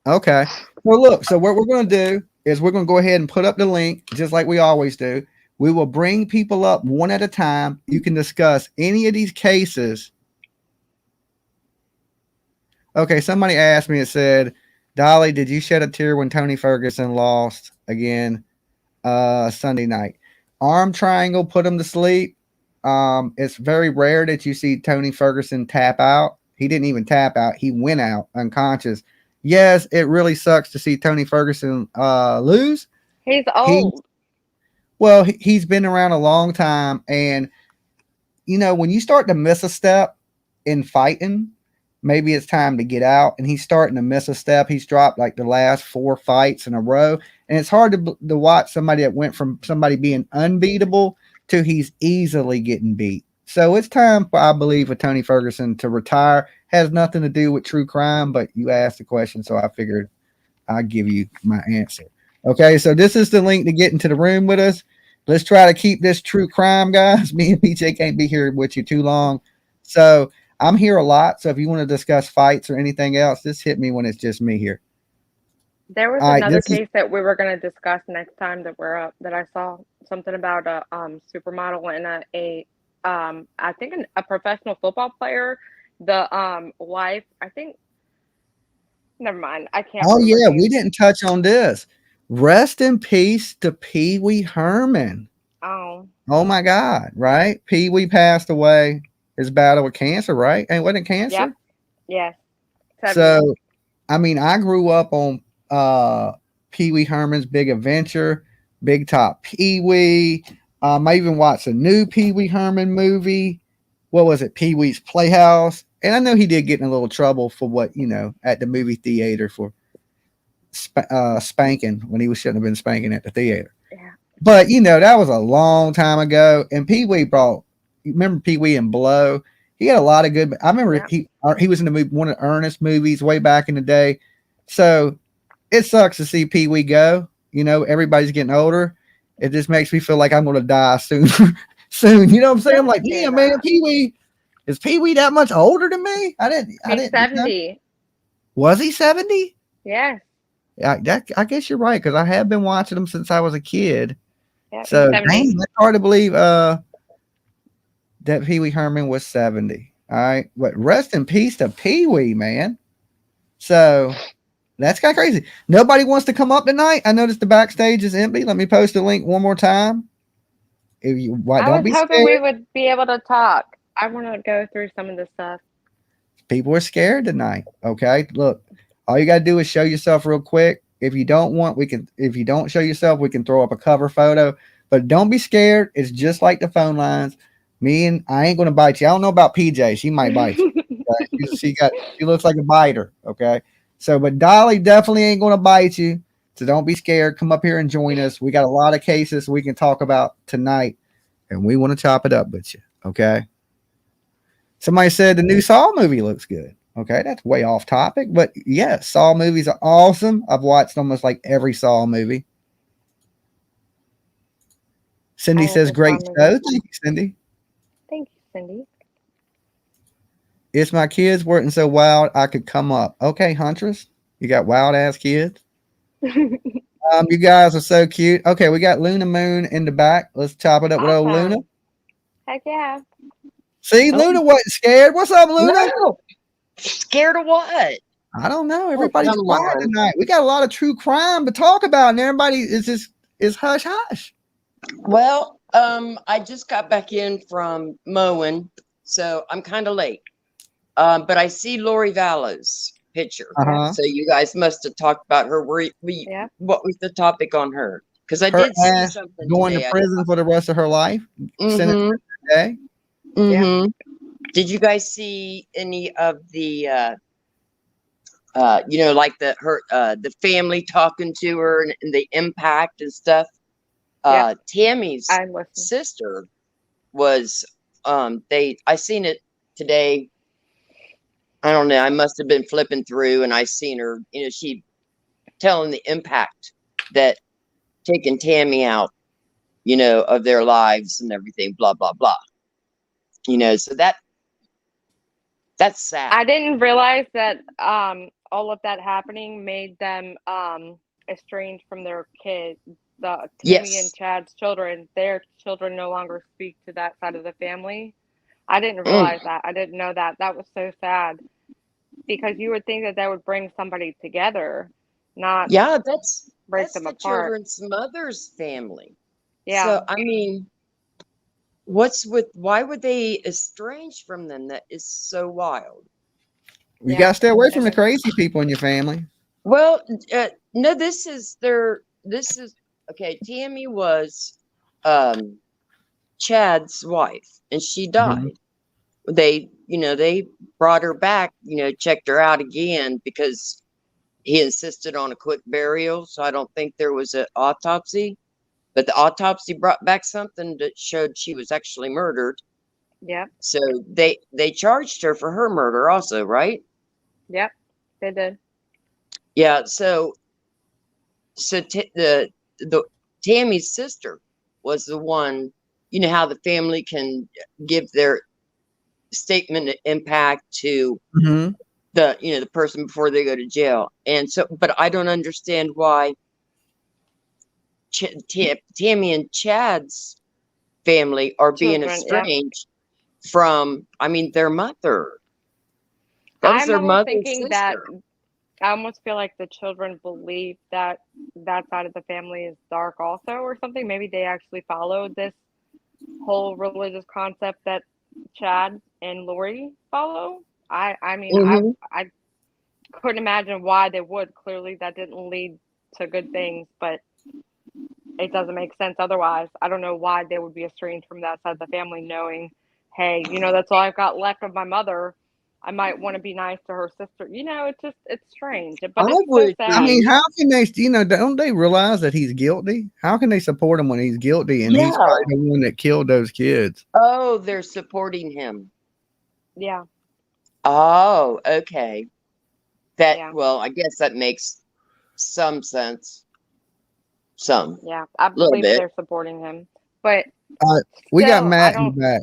Okay. Well, look. So what we're going to do is we're going to go ahead and put up the link just like we always do. We will bring people up one at a time. You can discuss any of these cases. Okay. Somebody asked me, it said, Dolly, did you shed a tear when Tony Ferguson lost again Sunday night? Arm triangle put him to sleep. It's very rare that you see Tony Ferguson tap out. He didn't even tap out. He went out unconscious. Yes, it really sucks to see Tony Ferguson lose. he's He old. he's been around a long time, and when you start to miss a step in fighting, maybe it's time to get out. And he's starting to miss a step. He's dropped like the last 4 fights in a row, and it's hard to watch somebody that went from somebody being unbeatable to he's easily getting beat. So it's time for, I believe, for Tony Ferguson to retire. Has nothing to do with true crime, but you asked the question, so I figured I'd give you my answer. Okay, so this is the link to get into the room with us. Let's try to keep this true crime, guys. Me and PJ can't be here with you too long. So I'm here a lot. So if you want to discuss fights or anything else, just hit me when it's just me here. There was All right, another this is case that we were going to discuss next time that we're up that I saw something about a supermodel and a I think a professional football player, the wife. I think never mind. I can't oh remember yeah, we names. didn't touch on this. Rest in peace to Pee Wee Herman. Oh, Oh my God, right? Pee Wee passed away. His battle with cancer, right? And wasn't it yep, cancer? yes, 70. So I mean, I grew up on Pee Wee Herman's Big Adventure, Big Top Pee Wee. I even watched a new Pee Wee Herman movie. What was it? Pee Wee's Playhouse. And I know he did get in a little trouble for what, at the movie theater for spanking when he shouldn't have been spanking at the theater. Yeah, But, that was a long time ago. And Pee Wee you remember Pee Wee and Blow? He had a lot of good. I remember yeah. he was in the movie, one of Ernest movies way back in the day. So it sucks to see Pee Wee go. Everybody's getting older. It just makes me feel like I'm going to die soon. soon, you know what I'm saying? I'm Don't like, say damn, man, that. Pee Wee is Pee Wee that much older than me? I He's didn't know. 70. Was he 70? Yes, I guess you're right because I have been watching him since I was a kid. yep, he's So 70. dang, it's hard to believe that Pee Wee Herman was 70. All right, but rest in peace to Pee Wee, man. So that's kind of crazy. Nobody wants to come up tonight. I noticed the backstage is empty. Let me post the link one more time. If you I don't was be hoping scared. we would be able to talk. I want to go through some of the stuff. People are scared tonight. Okay, look, all you gotta do is show yourself real quick. If you don't want, we can. If you don't show yourself, we can throw up a cover photo. But don't be scared. It's just like the phone lines. I ain't gonna bite you. I don't know about PJ. She might bite you. Right? She looks like a biter. Okay, so but Dolly definitely ain't gonna bite you. So don't be scared. Come up here and join us. We got a lot of cases we can talk about tonight, and we want to chop it up with you. Okay. Somebody said the new Saw movie looks good. Okay, that's way off topic, but yes, Saw movies are awesome. I've watched almost like every Saw movie. I Cindy love says, the Saw "Great movies. show." Thank you, Cindy. Thank you, Cindy. It's my kids weren't so wild I could come up. Okay, Huntress, you got wild ass kids. You guys are so cute. Okay, we got Luna Moon in the back. Let's chop it up with old Luna. Awesome. Heck yeah. See, Oh, Luna wasn't scared. What's up, Luna? no. Scared of what? I don't know. Oh, Everybody's come quiet on. tonight. We got a lot of true crime to talk about, and everybody is just is hush hush. Well, I just got back in from mowing, so I'm kind of late. But I see Lori Vallow's picture. Uh-huh. So you guys must have talked about her. Yeah. What was the topic on her? Because I Her did see ass something going to today. prison for the rest of her life. Sentenced Mm-hmm. today. Mm-hmm. Did you guys see any of the like the family talking to her and the impact and stuff? Yeah. Tammy's I listened. sister was I seen it today. I don't know, I must have been flipping through and I seen her, she telling the impact that taking Tammy out, of their lives and everything, blah blah blah. So that's sad. I didn't realize that all of that happening made them estranged from their kids. The Tammy and Yes. Chad's children, their children no longer speak to that side of the family. I didn't Mm. realize that. I didn't know that. That was so sad because you would think that that would bring somebody together, not Yeah, that's break them the apart. children's mother's family. Yeah. So I mean, why would they estrange from them? That is so wild. You Yeah. gotta stay away from It the was. crazy people in your family. Well, no, this is okay. Tammy was Chad's wife, and she died. They brought her back, checked her out again because he insisted on a quick burial. So I don't think there was an autopsy, but the autopsy brought back something that showed she was actually murdered. Yep. So they charged her for her murder also, right? Yep. They did. Yeah. So the Tammy's sister was the one. You know how the family can give their statement of impact to Mm-hmm. the person before they go to jail, and so, but I don't understand why Tammy and Chad's family are being Children. Yeah. estranged from. I mean, their mother. That was I'm their almost mother's thinking that sister. I almost feel like the children believe that that side of the family is dark also or something. Maybe they actually followed this whole religious concept that Chad and Lori follow. I mean Mm-hmm. I couldn't imagine why they would. Clearly that didn't lead to good things, but it doesn't make sense otherwise. I don't know why they would be estranged from that side of the family knowing, hey, that's all I've got left of my mother. I might want to be nice to her sister. It's strange, I but it's so would I sad. mean, be. how can they? Don't they realize that he's guilty? How can they support him when he's guilty and he's Yeah. probably the one that killed those kids? Oh, they're supporting him. Yeah. Oh, okay. Yeah. Well, I guess that makes some sense. Some, Yeah. I little believe bit. they're supporting him. But We got still, I Matt in the don't. back.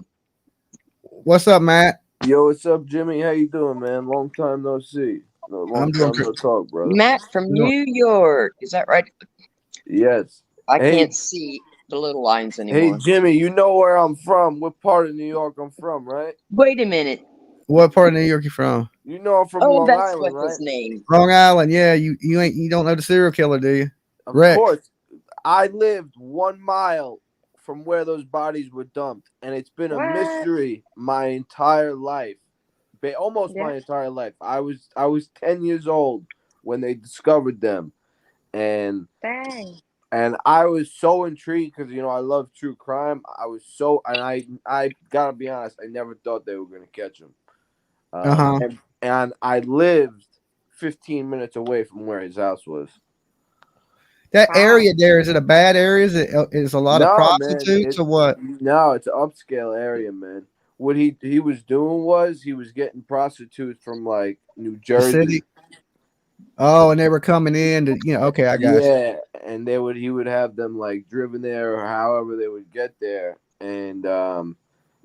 What's up, Matt? Yo, what's up, Jimmy? How you doing, man? Long time no see. No, long I'm doing time no talk, brother. Matt from New York. Is that right? Yes. I Hey, can't see the little lines hey, anymore. Jimmy. You know where I'm from? What part of New York I'm from, right? Wait a minute. What part of New York you from? You know I'm from Oh, Long that's Island, what's right? his name. Long Island. Yeah, you don't know the serial killer, do you? Of Rex. course. I lived 1 mile from where those bodies were dumped, and it's been a What? mystery my entire life. Almost Yeah. my entire life. I was 10 years old when they discovered them, and Dang. I was so intrigued because I love true crime. I gotta be honest, I never thought they were gonna catch him. Uh-huh. And I lived 15 minutes away from where his house was. That Wow. area there, is it a bad area? Is a lot of No, man, prostitutes or what? no, it's an upscale area, man. What he was doing was he was getting prostitutes from like New The Jersey. city? Oh, and they were coming in to, okay, I got you. Yeah, and he would have them like driven there or however they would get there, and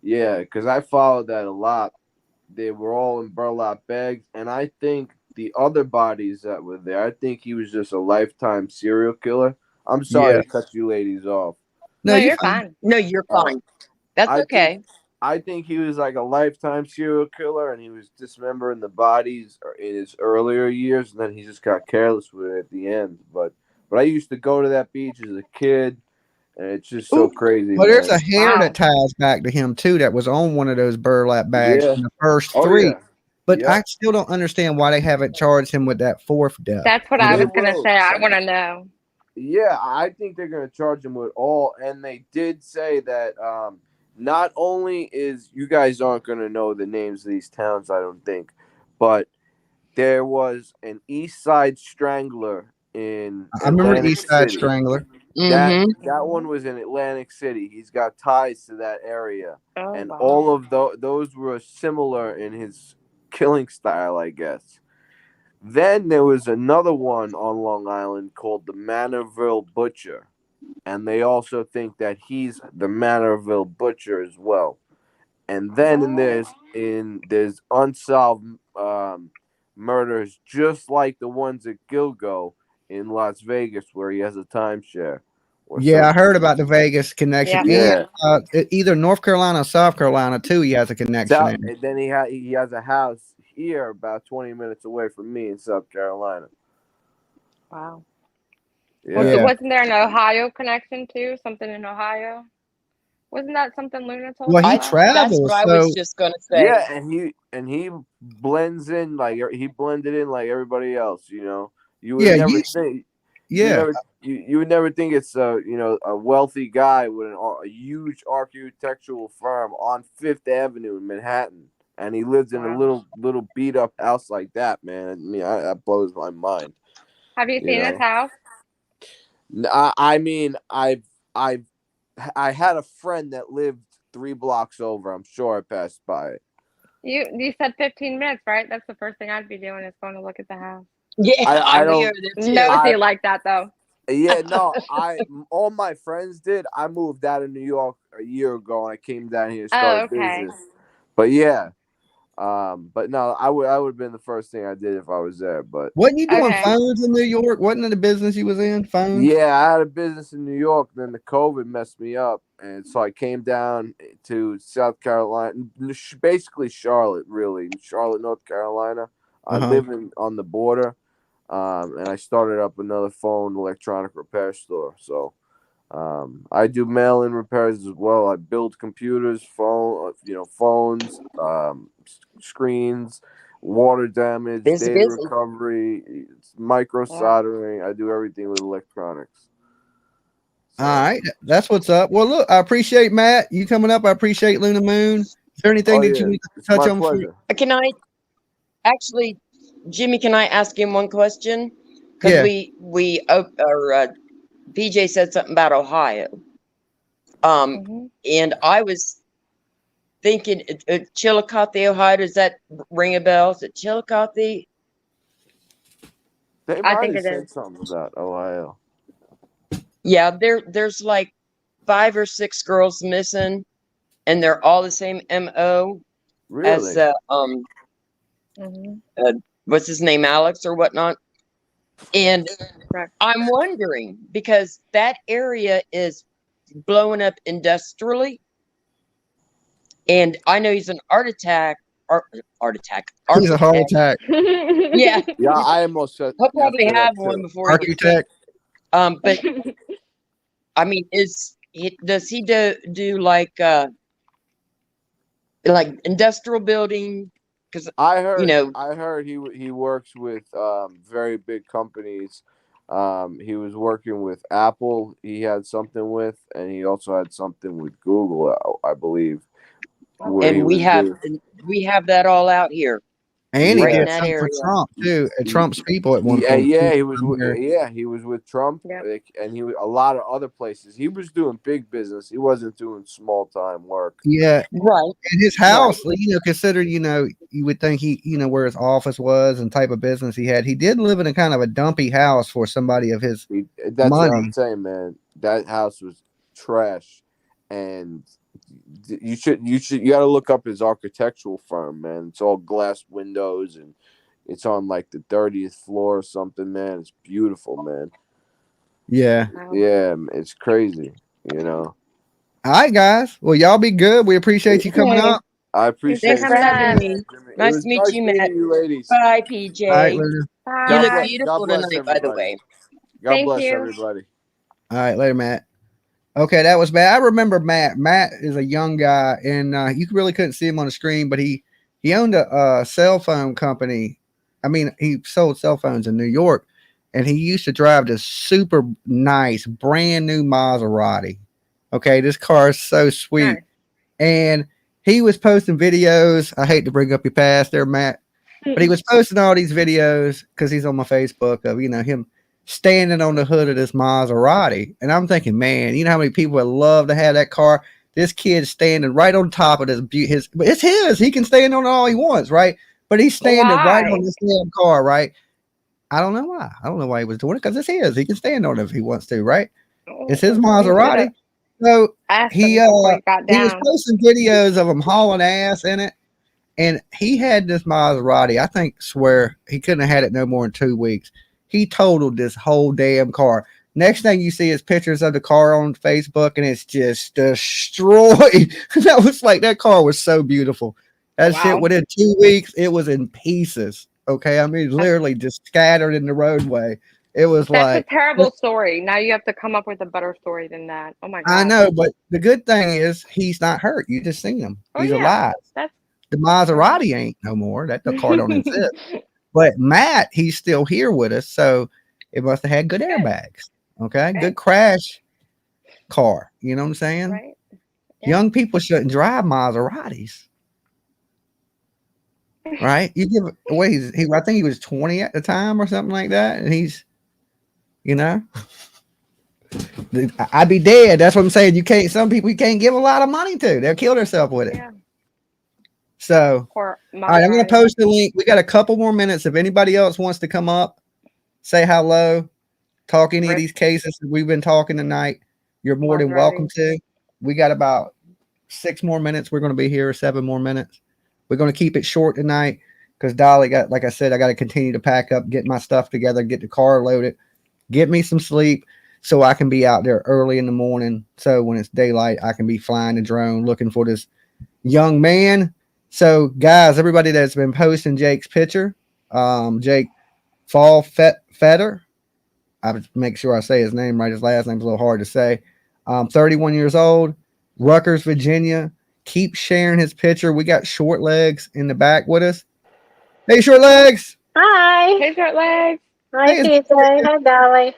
yeah, because I followed that a lot they were all in burlap bags, and I think the other bodies that were there, I think he was just a lifetime serial killer. I'm sorry Yeah. to cut you ladies off. No, No, you're you're fine. fine. No, you're fine. That's I okay. think I think he was like a lifetime serial killer, and he was dismembering the bodies in his earlier years, and then he just got careless with it at the end. But I used to go to that beach as a kid, and it's just so Ooh, crazy, Well, there's man. a hair Wow. that ties back to him too. That was on one of those burlap bags Yeah. in the first Oh three. yeah. But I Yep. still don't understand why they haven't charged him with that fourth death. That's what You I They know? was gonna will. say. I want to know. Yeah, I think they're going to charge him with all. And they did say that not only is you guys aren't going to know the names of these towns, I don't think, but there was an East Side Strangler in I remember Atlantic East Side City. Strangler. That Mm-hmm. that one was in Atlantic City. He's got ties to that area, Oh and wow. all of those were similar in his killing style, I guess. Then there was another one on Long Island called the Manorville Butcher, and they also think that he's the Manorville Butcher as well. And then there's unsolved murders just like the ones at Gilgo in Las Vegas, where he has a timeshare. Or Yeah, I heard something. about the Vegas connection, Yeah. and Yeah. either North Carolina or South Carolina too. He has a connection in. And then he has a house here about 20 minutes away from me in South Carolina. Wow. Yeah. Wasn't there an Ohio connection too? Something in Ohio? Wasn't that something Luna told Well, us he about? That's travels, what I was so just gonna say. Yeah, and he blends in like he blended in like everybody else. You would yeah, never think yeah. you would never think it's a wealthy guy with a huge architectural firm on Fifth Avenue in Manhattan, and he lives in a Wow. little beat up house like that. Man, I mean, that blows my mind. Have you You seen his know, house? I mean, I had a friend that lived 3 blocks over. I'm sure I passed by it. You said 15 minutes, right? That's the first thing I'd be doing is going to look at the house. Yeah, I we don't. are there too. Nosy like that though. Yeah, no, all my friends did. I moved out of New York a year ago, and I came down here to Oh, start okay. business. But yeah, but no, I would have been the first thing I did if I was there. But Wasn't you doing Okay. phones in New York? Wasn't it the business you was in? Phones? yeah, I had a business in New York. Then the COVID messed me up, and so I came down to South Carolina, basically Charlotte, North Carolina. I Uh-huh. live on the border. And I started up another phone electronic repair store. So I do mail-in repairs as well. I build computers, phones, screens, water damage, Busy, data busy. recovery, micro Yeah. soldering. I do everything with electronics. So, All right, that's what's up. Well, look, I appreciate Matt you coming up. I appreciate Luna Moon. Is there anything oh that you yeah, need to it's touch my on? pleasure. Can I actually, Jimmy? Can I ask him one question? Because Yeah. PJ said something about Ohio. Mhm. And I was thinking, Chillicothe, Ohio. Does that ring a bell? Is it Chillicothe? They I might think have it is. said something about Ohio. Yeah, there's like 5 or 6 girls missing, and they're all the same MO as Really? Mhm. what's his name, Alex or whatnot. And Correct. I'm wondering because that area is blowing up industrially, and I know he's an architect. He's a heart attack. Yeah, Yeah, I almost said. he'll Yeah, probably say that have too. one before he gets Architect. But I mean, does he do like industrial building? Because I heard know, he works with very big companies. He was working with Apple. He had something with, and he also had something with Google, I believe, where he and was doing. we have that all out here, And he right in did Yeah, that something for area. Trump too. At Trump's people at one yeah, point. yeah. too. He was with Trump, Yep. and he was a lot of other places. He was doing big business. He wasn't doing small time work. Yeah. Right. And his house, considered, you would think where his office was and type of business he had. He did live in a kind of a dumpy house for somebody of his That's what I'm money. saying, man. That house was trash, and You got to look up his architectural firm, man. It's all glass windows and it's on like the 30th floor or something, man. It's beautiful, man. Yeah. Yeah, it's crazy, you know. All right, guys. Well, y'all be good. We appreciate you coming up. I appreciate Thanks for coming having up. me. It Nice was to meet nice you, meeting Matt. you, ladies. Bye, All right, PJ. Luna. You Bye. look God beautiful bless tonight, by the everybody. way. God Thank bless you. everybody. All right, later, Matt. Okay, that was Matt. I remember Matt. Matt is a young guy, and you really couldn't see him on the screen, but he owned a cell phone company. I mean, he sold cell phones in New York, and he used to drive this super nice, brand new Maserati. Okay, this car is so sweet. Nice. And he was posting videos. I hate to bring up your past there, Matt, but he was posting all these videos because he's on my Facebook of, him standing on the hood of this Maserati. And I'm thinking, man, you know how many people would love to have that car? This kid's standing right on top of but it's his. He can stand on it all he wants, right? But he's standing right on this damn car, right? I don't know why. I don't know why he was doing it because it's his. He can stand on it if he wants to, right? It's his Maserati. So he was posting videos of him hauling ass in it. And he had this Maserati, I swear he couldn't have had it no more than 2 weeks. He totaled this whole damn car. Next thing you see is pictures of the car on Facebook, and it's just destroyed. That was like, that car was so beautiful. That shit, within 2 weeks, it was in pieces. Okay, I mean, literally just scattered in the roadway. It was That's a terrible story. Now you have to come up with a better story than that. Oh my god. I know, but the good thing is he's not hurt. You just seen him. He's alive. The Maserati ain't no more. The car don't exist. But Matt, he's still here with us, so it must have had good airbags. Okay, good crash car. You know what I'm saying? Right. Yeah. Young people shouldn't drive Maseratis. Right? You give I think he was 20 at the time or something like that, and he's, I'd be dead. That's what I'm saying. Some people you can't give a lot of money to. They'll kill themselves with it. Yeah. So, all right, I'm going to post the link. We got a couple more minutes. If anybody else wants to come up, say hello, talk any of these cases that we've been talking tonight, you're more than welcome to. We got about 6 more minutes. We're going to be here 7 more minutes. We're going to keep it short tonight because Dolly like I said, I got to continue to pack up, get my stuff together, get the car loaded, get me some sleep so I can be out there early in the morning. So when it's daylight, I can be flying the drone looking for this young man. So, guys, everybody that's been posting Jake's picture, Jake Fetter, I would make sure I say his name right. His last name's a little hard to say. 31 years old, Rutgers, Virginia. Keep sharing his picture. We got Short Legs in the back with us. Hey, Short Legs. Hi. Hey, Short Legs. Hi, PJ. Hi, Dolly.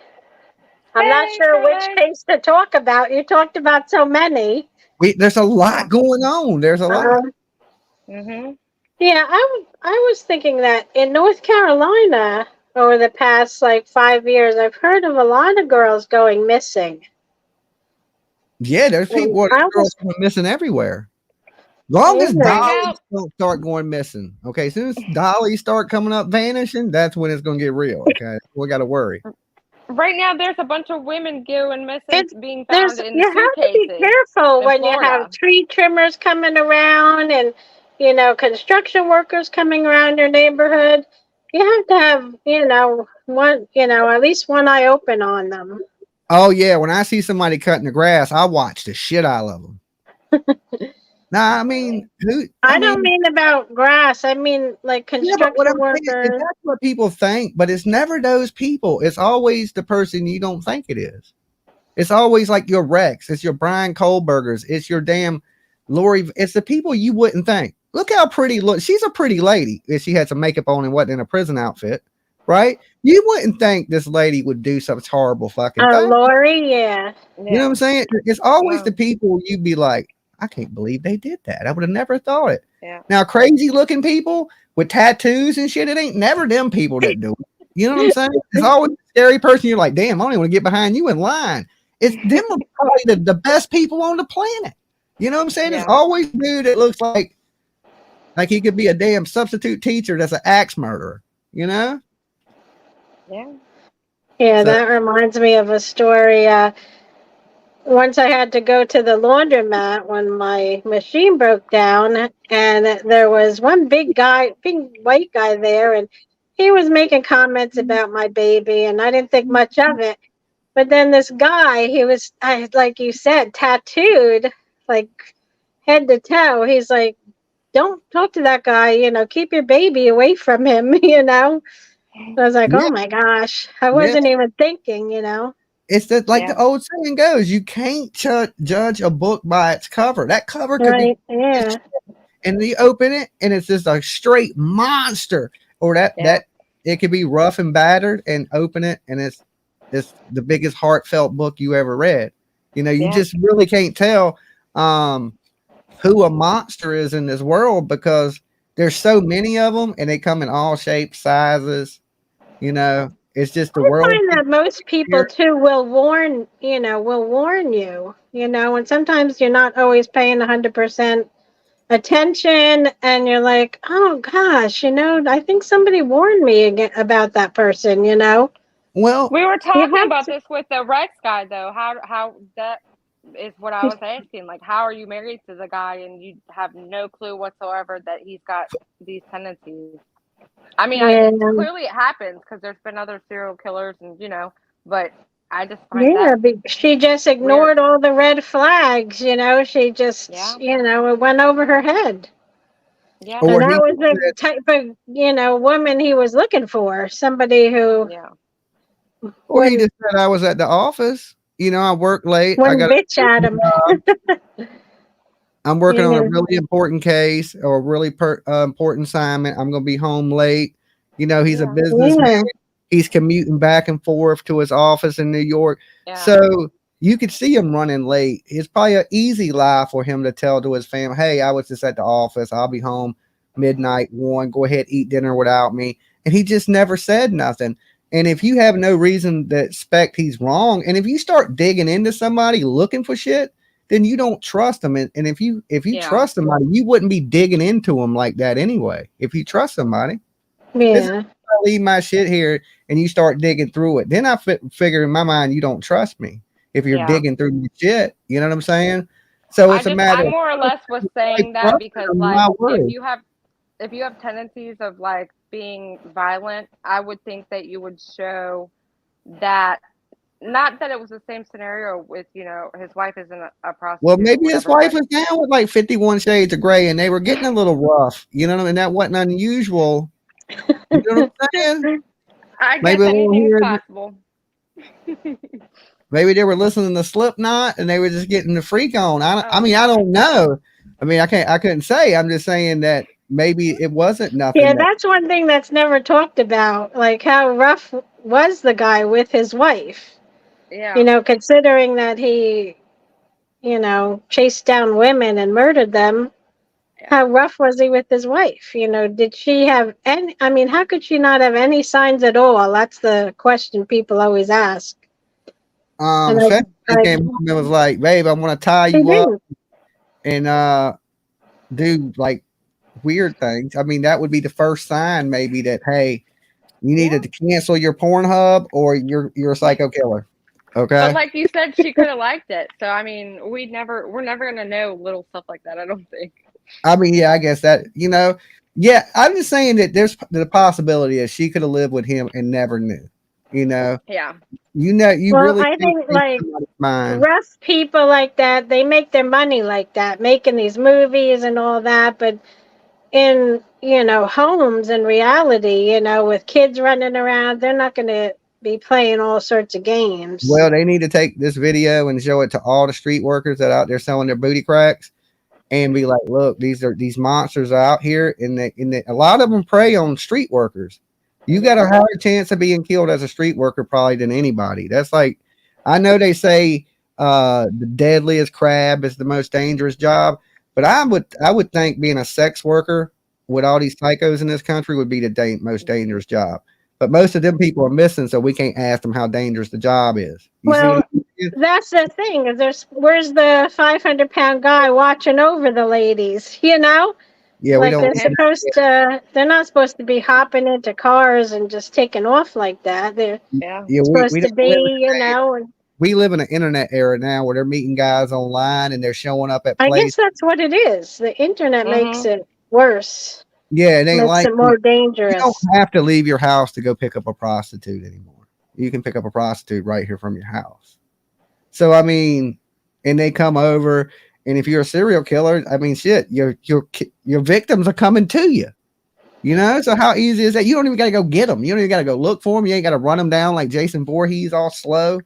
I'm not sure which case to talk about. You talked about so many. There's a lot going on. There's a lot. Yeah, I was thinking that in North Carolina over the past 5 years, I've heard of a lot of girls going missing. Yeah, there's people girls going missing everywhere. Long as Dolly don't start going missing. Okay, as soon as Dolly start coming up vanishing, that's when it's going to get real. Okay, we got to worry. Right now, there's a bunch of women going missing, being found in you suitcases. have to be careful when you have tree trimmers coming around and construction workers coming around your neighborhood. You have to have one at least one eye open on them. Oh yeah, when I see somebody cutting the grass, I watch the shit out of them. Nah, I mean, I don't mean about grass. I mean construction workers. That's what people think, but it's never those people. It's always the person you don't think it is. It's always like your Rex. It's your Bryan Kohbergers. It's your damn Lori. It's the people you wouldn't think. Look how pretty she's a pretty lady. If she had some makeup on and wasn't in a prison outfit, right? You wouldn't think this lady would do such horrible fucking thing. Lori, yeah. You know what I'm saying? It's always the people you'd be like, I can't believe they did that. I would have never thought it. Yeah. Now, crazy looking people with tattoos and shit, it ain't never them people that do it. You know what I'm saying? It's always a scary person. You're like, damn, I don't even want to get behind you in line. It's them are probably the best people on the planet. You know what I'm saying? Yeah. It's always a dude that looks like he could be a damn substitute teacher that's an axe murderer. You know? Yeah. Yeah, that reminds me of a story. once I had to go to the laundromat when my machine broke down, and there was one big white guy there, and he was making comments about my baby, and I didn't think much of it. But then this guy, he was, like you said, tattooed, like head to toe. He's like, don't talk to that guy, keep your baby away from him, I was like, Yeah, oh my gosh, I yeah. wasn't even thinking, It's that like Yeah. the old saying goes, you can't judge a book by its cover. That cover could be, Right? Yeah. and you open it and it's just a straight monster, or that Yeah. it could be rough and battered, and open it and it's the biggest heartfelt book you ever read. You Yeah. just really can't tell who a monster is in this world, because there's so many of them and they come in all shapes, sizes. It's just the I world. find that most people too will warn you, and sometimes you're not always paying 100% attention, and you're like, oh gosh, I think somebody warned me again about that person. Well, We were You talking have about to, this with the Rex guy, though. How that is what I was asking. Like, how are you married to the guy and you have no clue whatsoever that he's got these tendencies? I mean, yeah, clearly it happens because there's been other serial killers, and but I just find yeah, that she just weird. ignored all the red flags. She just, Yeah. it went over her head. Yeah. And or that he was the type of, woman he was looking for. Somebody who Yeah. or he wouldn't, just said I was at the office. I work late. I wouldn't got bitch at him. I'm working on a Yeah. really important case or a really important assignment. I'm going to be home late. He's a Yeah. businessman. Yeah. He's commuting back and forth to his office in New York. Yeah. So you could see him running late. It's probably an easy lie for him to tell to his family, hey, I was just at the office. I'll be home midnight, 1. Go ahead, eat dinner without me. And he just never said nothing. And if you have no reason to expect he's wrong, and if you start digging into somebody looking for shit, then you don't trust them. And if you Yeah. trust somebody, you wouldn't be digging into them like that anyway. If you trust somebody, this is Yeah. I leave my shit here and you start digging through it. Then I figure in my mind you don't trust me if you're Yeah. digging through your shit. You know what I'm saying? So it's a matter I of more or less was saying that trust because them, like my word. if you have tendencies of like being violent, I would think that you would show that. Not that it was the same scenario with his wife isn't a prostitute Well, or maybe his whatever, wife but was down with like 51 Shades of Grey and they were getting a little rough. You know, and that wasn't unusual. You know what I'm saying? I guess Maybe a little anything's here. possible. Maybe they were listening to Slipknot and they were just getting the freak on. I mean, I Oh. don't know. I mean, I couldn't say. I'm just saying that maybe it wasn't nothing Yeah, that. that's one thing that's never talked about. Like, how rough was the guy with his wife? Yeah. Considering that he, chased down women and murdered them. Yeah. How rough was he with his wife? Did she have any? I mean, how could she not have any signs at all? That's the question people always ask. And Especially if he came home and was like, babe, I want to tie she you up didn't. and do like weird things. I mean, that would be the first sign maybe that, hey, you needed to cancel your Pornhub or you're a psycho killer. Okay. But like you said, she could have liked it. So I mean, we're never gonna know little stuff like that, I don't think. I mean, yeah, I guess that, yeah, I'm just saying that there's the possibility that she could have lived with him and never knew, Yeah. You Well, really I think like mind. rough people like that, they make their money like that, making these movies and all that. But in homes in reality, with kids running around, they're not going to be playing all sorts of games. Well, they need to take this video and show it to all the street workers that are out there selling their booty cracks and be like, look, these monsters are out here, and a lot of them prey on street workers. You got a higher chance of being killed as a street worker probably than anybody. That's like, I know they say the deadliest crab is the most dangerous job, but I would think being a sex worker with all these psychos in this country would be the most dangerous job. But most of them people are missing, so we can't ask them how dangerous the job is. That's the thing. Where's the 500-pound guy watching over the ladies? Yeah, like they're not supposed to be hopping into cars and just taking off like that. They're supposed to be, we live in an internet era now where they're meeting guys online and they're showing up at I places. guess that's what it is. The internet makes Mhm. it worse. Yeah, it ain't Makes like it more you don't dangerous. have to leave your house to go pick up a prostitute anymore. You can pick up a prostitute right here from your house. So I mean, and they come over, and if you're a serial killer, I mean, shit, your victims are coming to you. You know, so how easy is that? You don't even got to go get them. You don't even got to go look for them. You ain't got to run them down like Jason Voorhees, all slow.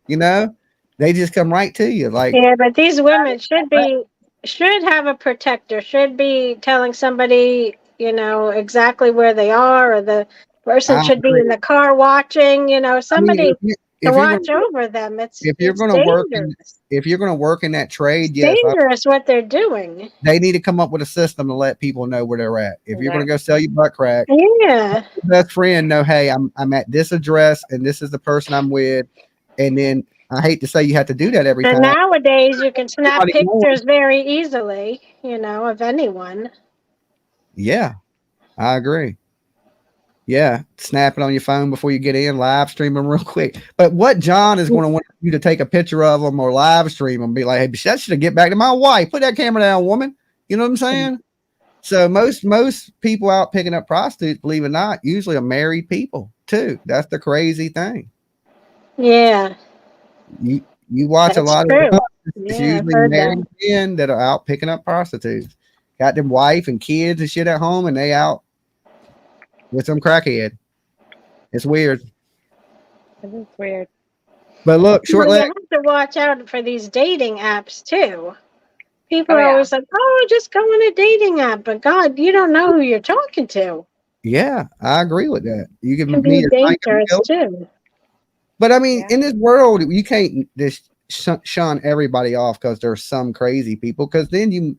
You know, they just come right to you. Like, Yeah, but these women should have a protector, should be telling somebody, exactly where they are, or the person I should be agree. in the car watching, I mean, somebody to if you're watch gonna over them. It's if you're it's gonna work in dangerous. if you're gonna work in that trade, It's yes, dangerous what they're doing. they need to come up with a system to let people know where they're at. If you're gonna go sell Exactly. your butt crack, Yeah. your best friend know, hey, I'm at this address and this is the person I'm with, and then I hate to say you have to do that every And time. nowadays you can snap Nobody knows. pictures very easily, of anyone. Yeah, I agree. Yeah, snap it on your phone before you get in, live stream them real quick. But what John is going to want you to take a picture of them or live stream them, be like, hey, that should get back to my wife. Put that camera down, woman. You know what I'm saying? So most people out picking up prostitutes, believe it or not, usually are married people too. That's the crazy thing. Yeah, You watch a that's lot true. of it's Yeah, I've usually heard married that. men that are out picking up prostitutes. Got them wife and kids and shit at home, and they out with some crackhead. It's weird. It is weird. But look, short You leg. have to watch out for these dating apps too. People Oh, are yeah. always like, "Oh, just go on a dating app," but God, you don't know who you're talking to. Yeah, I agree with that. You It can can be meet a dangerous psycho, too. but I mean, Yeah. in this world, you can't just shun everybody off because there's some crazy people. Because then you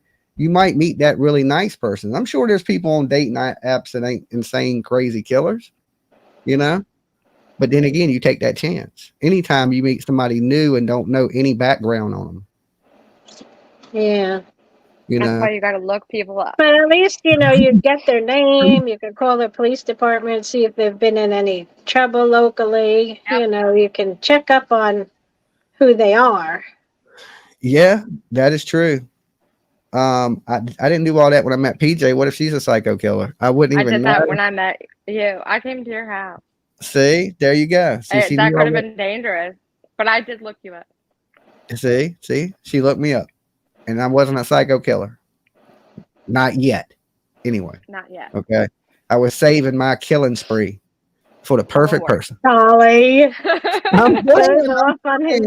might meet that really nice person. I'm sure there's people on dating apps that ain't insane, crazy killers. You know, but then again, you take that chance. Anytime you meet somebody new and don't know any background on them, Yeah. you That's know. why you got to look people up. But at least, you get their name. You can call the police department, see if they've been in any trouble locally. Yep. You can check up on who they are. Yeah, that is true. I didn't do all that when I met PJ. What if she's a psycho killer? I wouldn't I even did know. that when I met you. I came to your house. See, there you go. See, she That knew could have already. been dangerous, but I did look you up. See, she looked me up, and I wasn't a psycho killer, not yet. Anyway, Not yet. okay, I was saving my killing spree for the perfect Lord. person. Dolly I'm goes playing. off on his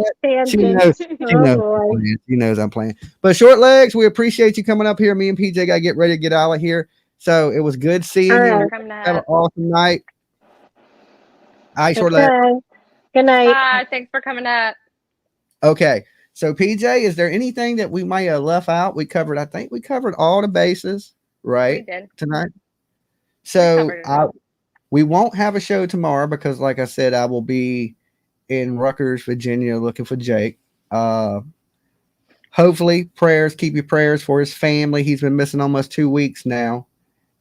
She knows. tangents. She Oh knows. boy. I'm playing. She knows I'm playing. But short legs, we appreciate you coming up here. Me and PJ got to get ready to get out of here. So it was good seeing All you. right. Coming Have an up. awesome night. All right, short legs. Okay. Good night. Bye. Thanks for coming up. Okay. So PJ, is there anything that we might have left out? I think we covered all the bases, right? We did. Tonight. We So covered it all. we won't have a show tomorrow because, like I said, I will be in Rutgers, Virginia, looking for Jake. Hopefully, keep your prayers for his family. He's been missing almost 2 weeks now.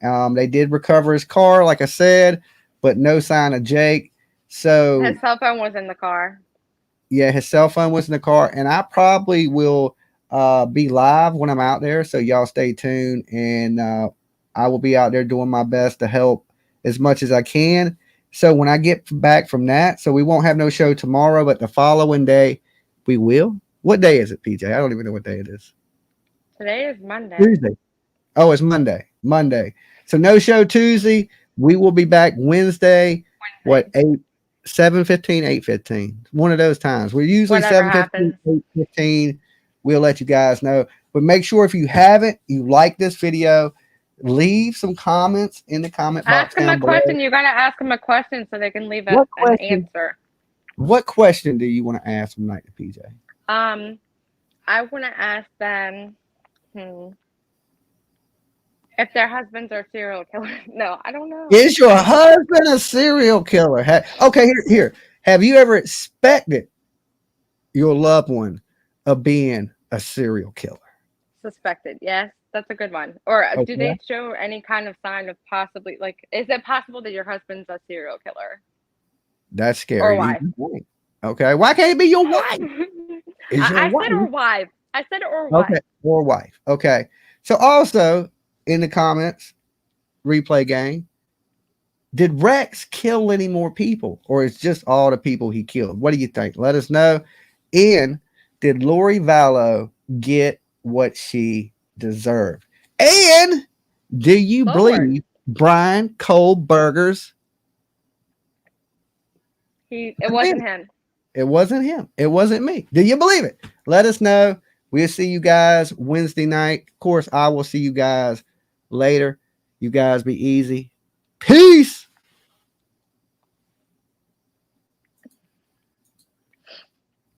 They did recover his car, like I said, but no sign of Jake. So His cell phone was in the car. yeah, his cell phone was in the car, and I probably will be live when I'm out there. So y'all stay tuned, and I will be out there doing my best to help as much as I can. So when I get back from that, so we won't have no show tomorrow, but the following day we will. What day is it, PJ? I don't even know what day it is. Today is Monday. Tuesday. Oh, it's Monday. Monday. So no show Tuesday. We will be back Wednesday. What, 7:15, 8:15. One of those times. We're usually Whatever 7:15, happens. 8:15. We'll let you guys know. But make sure if you haven't, you like this video, leave some comments in the comment box Ask them a down below. question. You got to ask them a question so they can leave What an question? answer. What question do you want to ask from Night to PJ? I want to ask them if their husbands are serial killers. No, I don't know. Is your husband a serial killer? Okay, here. Have you ever expected your loved one of being a serial killer? Suspected. Yes, that's a good one. Or do Okay. they show any kind of sign of possibly, like, is it possible that your husband's a serial killer? That's scary. Or why? Okay. Why can't it be your wife? Is your I wife? said or wife. I said or Okay. wife. Or wife. Okay. So also in the comments, replay gang, did Rex kill any more people, or it's just all the people he killed? What do you think? Let us know. And did Lori Vallow get what she deserved? And do you Lord. believe Bryan Kohberger's? It wasn't him. It wasn't him. It wasn't me. Do you believe it? Let us know. We'll see you guys Wednesday night. Of course, I will see you guys later. You guys be easy. Peace.